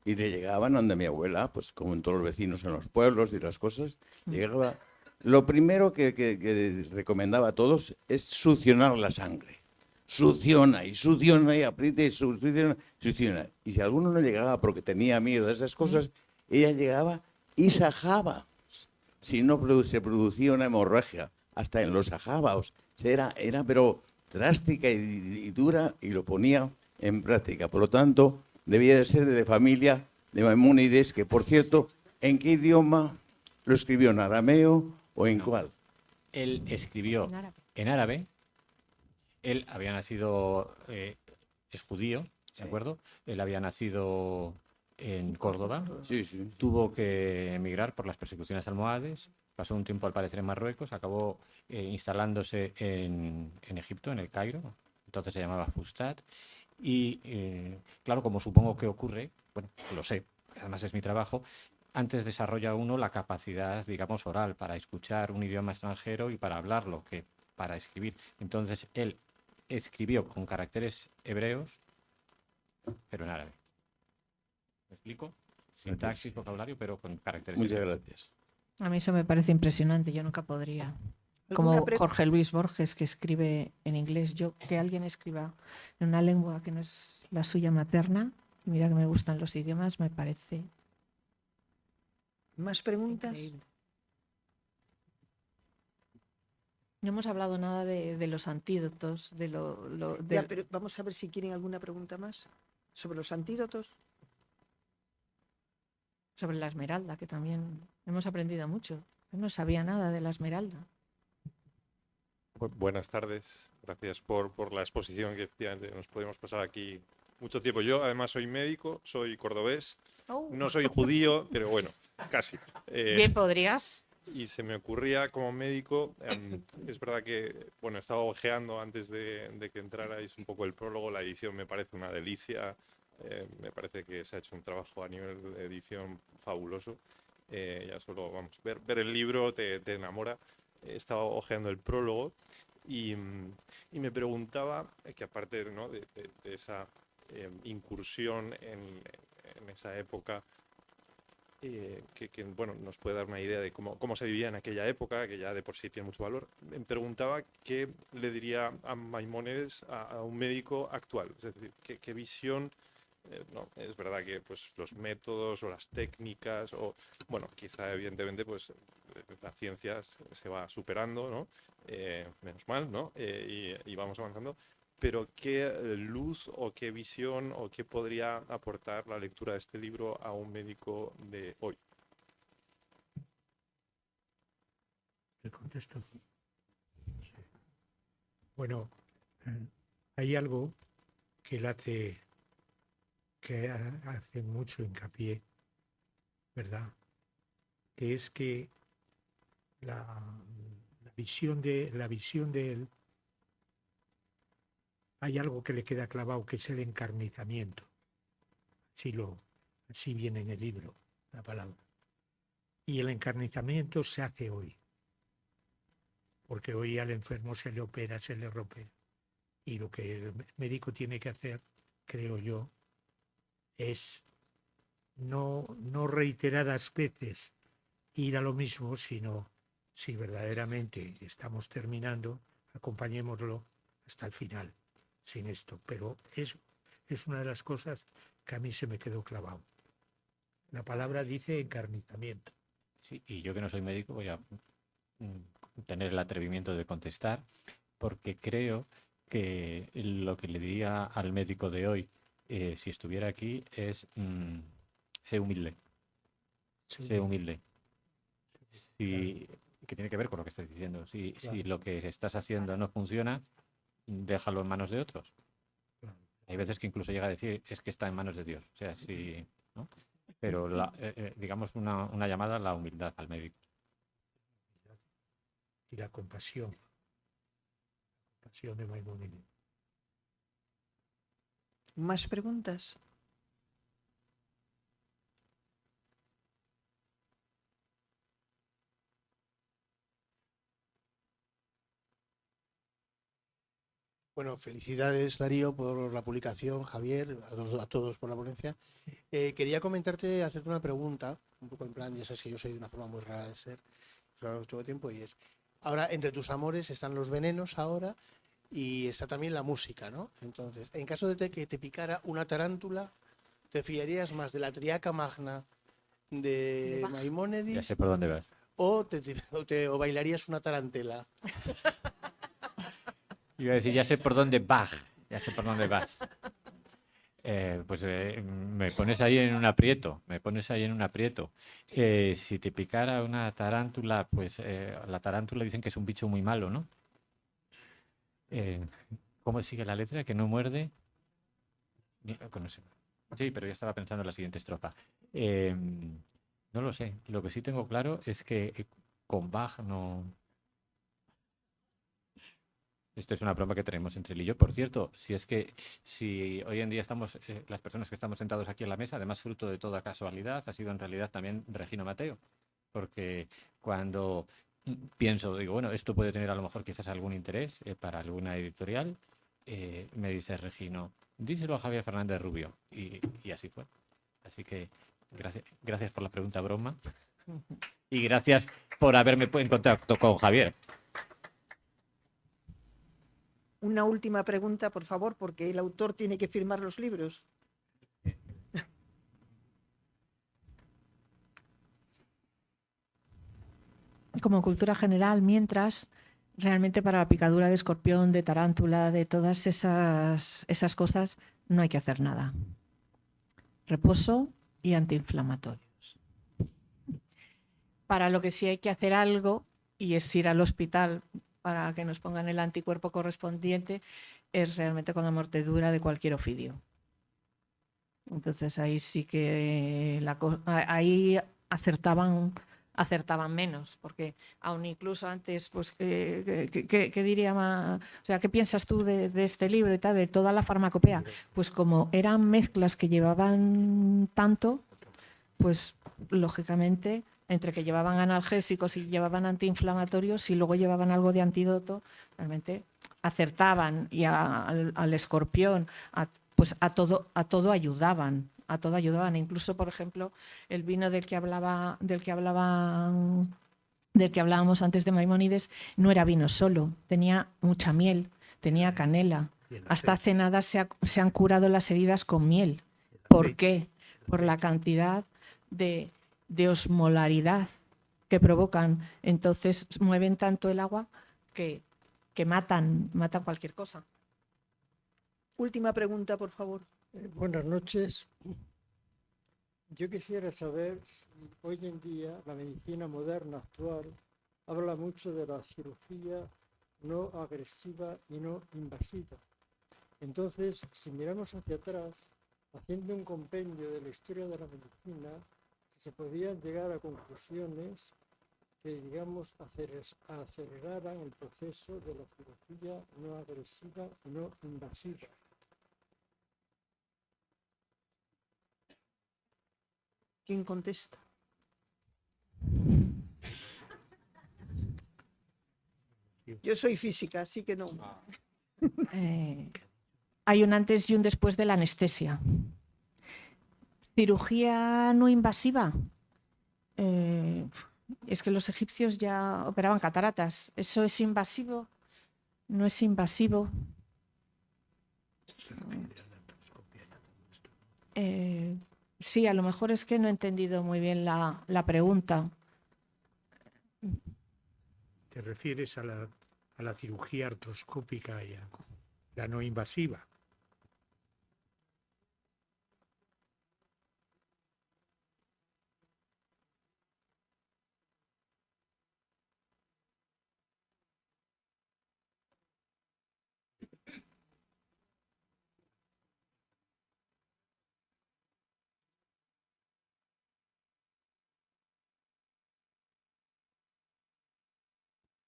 Y le llegaban donde mi abuela, pues como en todos los vecinos en los pueblos y las cosas, llegaba. Lo primero que recomendaba a todos es succionar la sangre. Succiona y aprieta y succiona. Y si alguno no llegaba porque tenía miedo de esas cosas, ella llegaba y sajaba. Si no se producía una hemorragia, hasta en los sajábaos. Era pero drástica y dura y lo ponía en práctica. Por lo tanto, debía de ser de familia de Maimónides, que por cierto, ¿en qué idioma lo escribió? ¿En arameo o en cuál?
Él escribió en árabe. Él había nacido, es judío, ¿de acuerdo? Él había nacido en Córdoba.
Sí, sí.
Tuvo que emigrar por las persecuciones almohades. Pasó un tiempo, al parecer, en Marruecos. Acabó instalándose en Egipto, en el Cairo. Entonces se llamaba Fustat. Y, claro, como supongo que ocurre, bueno, lo sé, además es mi trabajo, antes desarrolla uno la capacidad, digamos, oral para escuchar un idioma extranjero y para hablarlo, que para escribir. Entonces, él escribió con caracteres hebreos, pero en árabe. ¿Me explico? Sintaxis, vocabulario, pero con caracteres
Muchas
hebreos.
gracias.
A mí eso me parece impresionante, yo nunca podría. Como Jorge Luis Borges, que escribe en inglés. Que alguien escriba en una lengua que no es la suya materna, mira que me gustan los idiomas, me parece
¿Más preguntas?
increíble. No hemos hablado nada de los antídotos,
Ya, pero vamos a ver si quieren alguna pregunta más sobre los antídotos.
sobre la esmeralda, que también hemos aprendido mucho. Yo no sabía nada de la esmeralda.
Buenas tardes, gracias por la exposición, que efectivamente nos podemos pasar aquí mucho tiempo. Yo además soy médico, soy cordobés, no soy judío, pero bueno, casi.
Bien podrías.
Y se me ocurría como médico, es verdad que, bueno, he estado ojeando antes de que entrarais un poco el prólogo, la edición me parece una delicia, me parece que se ha hecho un trabajo a nivel de edición fabuloso. Ya solo, vamos, ver el libro te enamora. He estado ojeando el prólogo y me preguntaba que aparte, ¿no?, de esa incursión en esa época, que bueno, nos puede dar una idea de cómo se vivía en aquella época, que ya de por sí tiene mucho valor. Me preguntaba qué le diría a Maimónides a un médico actual, es decir, qué visión ¿no? Es verdad que pues, los métodos o las técnicas, o bueno, quizá evidentemente pues la ciencia se va superando, ¿no? Menos mal, ¿no? Y vamos avanzando. Pero ¿qué luz o qué visión o qué podría aportar la lectura de este libro a un médico de hoy?
¿Le contesto? Sí. Bueno, hay algo que él hace, que hace mucho hincapié, ¿verdad? Que es que la visión de él, hay algo que le queda clavado, que es el encarnizamiento. Así viene en el libro la palabra. Y el encarnizamiento se hace hoy, porque hoy al enfermo se le opera, se le rompe. Y lo que el médico tiene que hacer, creo yo, es no reiteradas veces ir a lo mismo, sino si verdaderamente estamos terminando, acompañémoslo hasta el final, sin esto. Pero es una de las cosas que a mí se me quedó clavado. La palabra dice encarnizamiento.
Sí, y yo que no soy médico voy a tener el atrevimiento de contestar, porque creo que lo que le diría al médico de hoy, si estuviera aquí, es sé humilde. Sé humilde. Que tiene que ver con lo que estás diciendo. Si lo que estás haciendo no funciona, déjalo en manos de otros. Hay veces que incluso llega a decir, es que está en manos de Dios. O sea, sí, ¿no? Pero digamos una llamada a la humildad al médico.
Y la compasión. La compasión de Maimónides.
¿Más preguntas?
Bueno, felicidades Darío por la publicación, Javier, a todos por la ponencia. Quería comentarte, hacerte una pregunta, un poco en plan, ya sabes que yo soy de una forma muy rara de ser, todo tiempo, y es, ahora entre tus amores están los venenos ahora y está también la música, ¿no? Entonces, en caso de que te picara una tarántula, ¿te fiarías más de la Triaca Magna de Maimónides?
Ya sé por dónde vas.
¿O o bailarías una tarantela?
Iba a decir, ya sé por dónde vas. Ya sé por dónde vas. Me pones ahí en un aprieto. Si te picara una tarántula, pues la tarántula dicen que es un bicho muy malo, ¿no? ¿Cómo sigue la letra? Que no muerde. No sé. Sí, pero ya estaba pensando en la siguiente estrofa. No lo sé. Lo que sí tengo claro es que con Bach no... Esto es una broma que tenemos entre él y yo. Por cierto, si hoy en día estamos, las personas que estamos sentados aquí en la mesa, además fruto de toda casualidad, ha sido en realidad también Regino Mateo. Porque cuando pienso, digo, bueno, esto puede tener a lo mejor quizás algún interés para alguna editorial, me dice Regino, díselo a Javier Fernández Rubio. Y así fue. Así que gracias por la pregunta broma. Y gracias por haberme puesto en contacto con Javier.
Una última pregunta, por favor, porque el autor tiene que firmar los libros.
Como cultura general, mientras realmente para la picadura de escorpión, de tarántula, de todas esas cosas, no hay que hacer nada. Reposo y antiinflamatorios. Para lo que sí hay que hacer algo, y es ir al hospital para que nos pongan el anticuerpo correspondiente, es realmente con la mordedura de cualquier ofidio. Entonces ahí sí que ahí acertaban menos, porque aún incluso antes, pues, ¿qué diría más? O sea, ¿qué piensas tú de este libro y tal, de toda la farmacopea? Pues como eran mezclas que llevaban tanto, pues lógicamente, entre que llevaban analgésicos y llevaban antiinflamatorios y luego llevaban algo de antídoto, realmente acertaban, y al escorpión, pues a todo ayudaban. A todo ayudaban. Incluso, por ejemplo, el vino del que hablábamos antes de Maimónides, no era vino solo, tenía mucha miel, tenía canela. Hasta hace nada se han curado las heridas con miel. ¿Por qué? Por la cantidad de osmolaridad que provocan. Entonces mueven tanto el agua que matan cualquier cosa.
Última pregunta, por favor.
Buenas noches. Yo quisiera saber si hoy en día la medicina moderna actual habla mucho de la cirugía no agresiva y no invasiva. Entonces, si miramos hacia atrás, haciendo un compendio de la historia de la medicina, se podían llegar a conclusiones que, digamos, aceleraran el proceso de la cirugía no agresiva y no invasiva.
¿Quién contesta? Yo soy física, así que no.
Hay un antes y un después de la anestesia. Cirugía no invasiva. Es que los egipcios ya operaban cataratas. ¿Eso es invasivo? ¿No es invasivo? Sí, a lo mejor es que no he entendido muy bien la pregunta.
¿Te refieres a la cirugía artroscópica y a la no invasiva?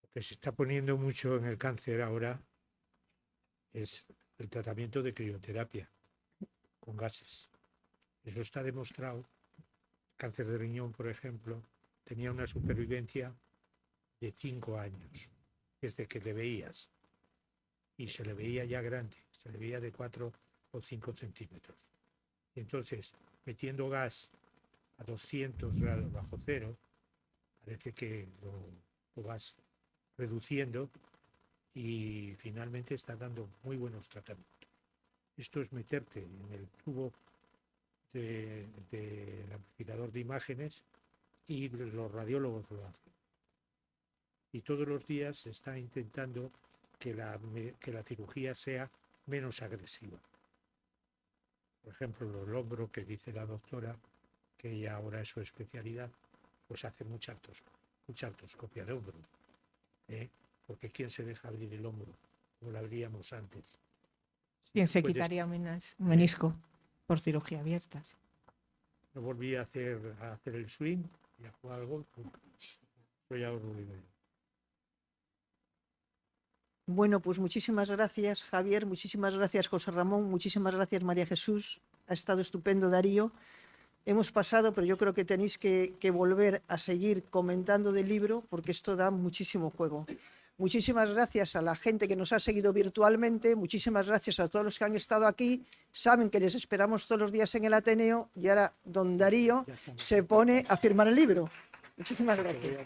Lo que se está poniendo mucho en el cáncer ahora es el tratamiento de crioterapia con gases. Eso está demostrado. Cáncer de riñón, por ejemplo, tenía una supervivencia de 5 años, desde que le veías. Y se le veía ya grande, se le veía de 4 o 5 centímetros. Y entonces, metiendo gas a 200 grados bajo cero, parece que lo vas reduciendo y finalmente está dando muy buenos tratamientos. Esto es meterte en el tubo del amplificador de imágenes y los radiólogos lo hacen. Y todos los días se está intentando que la cirugía sea menos agresiva. Por ejemplo, el hombro, que dice la doctora, que ella ahora es su especialidad, pues hace mucha artroscopia de hombro. Porque ¿quién se deja abrir el hombro? Como lo abríamos antes.
¿Quién se quitaría un menisco por cirugía abierta?
No volví a hacer el swing y a jugar al golf. Soy aburrido.
Bueno, pues muchísimas gracias, Javier, muchísimas gracias, José Ramón, muchísimas gracias, María Jesús. Ha estado estupendo, Darío. Hemos pasado, pero yo creo que tenéis que volver a seguir comentando del libro porque esto da muchísimo juego. Muchísimas gracias a la gente que nos ha seguido virtualmente, muchísimas gracias a todos los que han estado aquí. Saben que les esperamos todos los días en el Ateneo y ahora don Darío se pone a firmar el libro. Muchísimas gracias.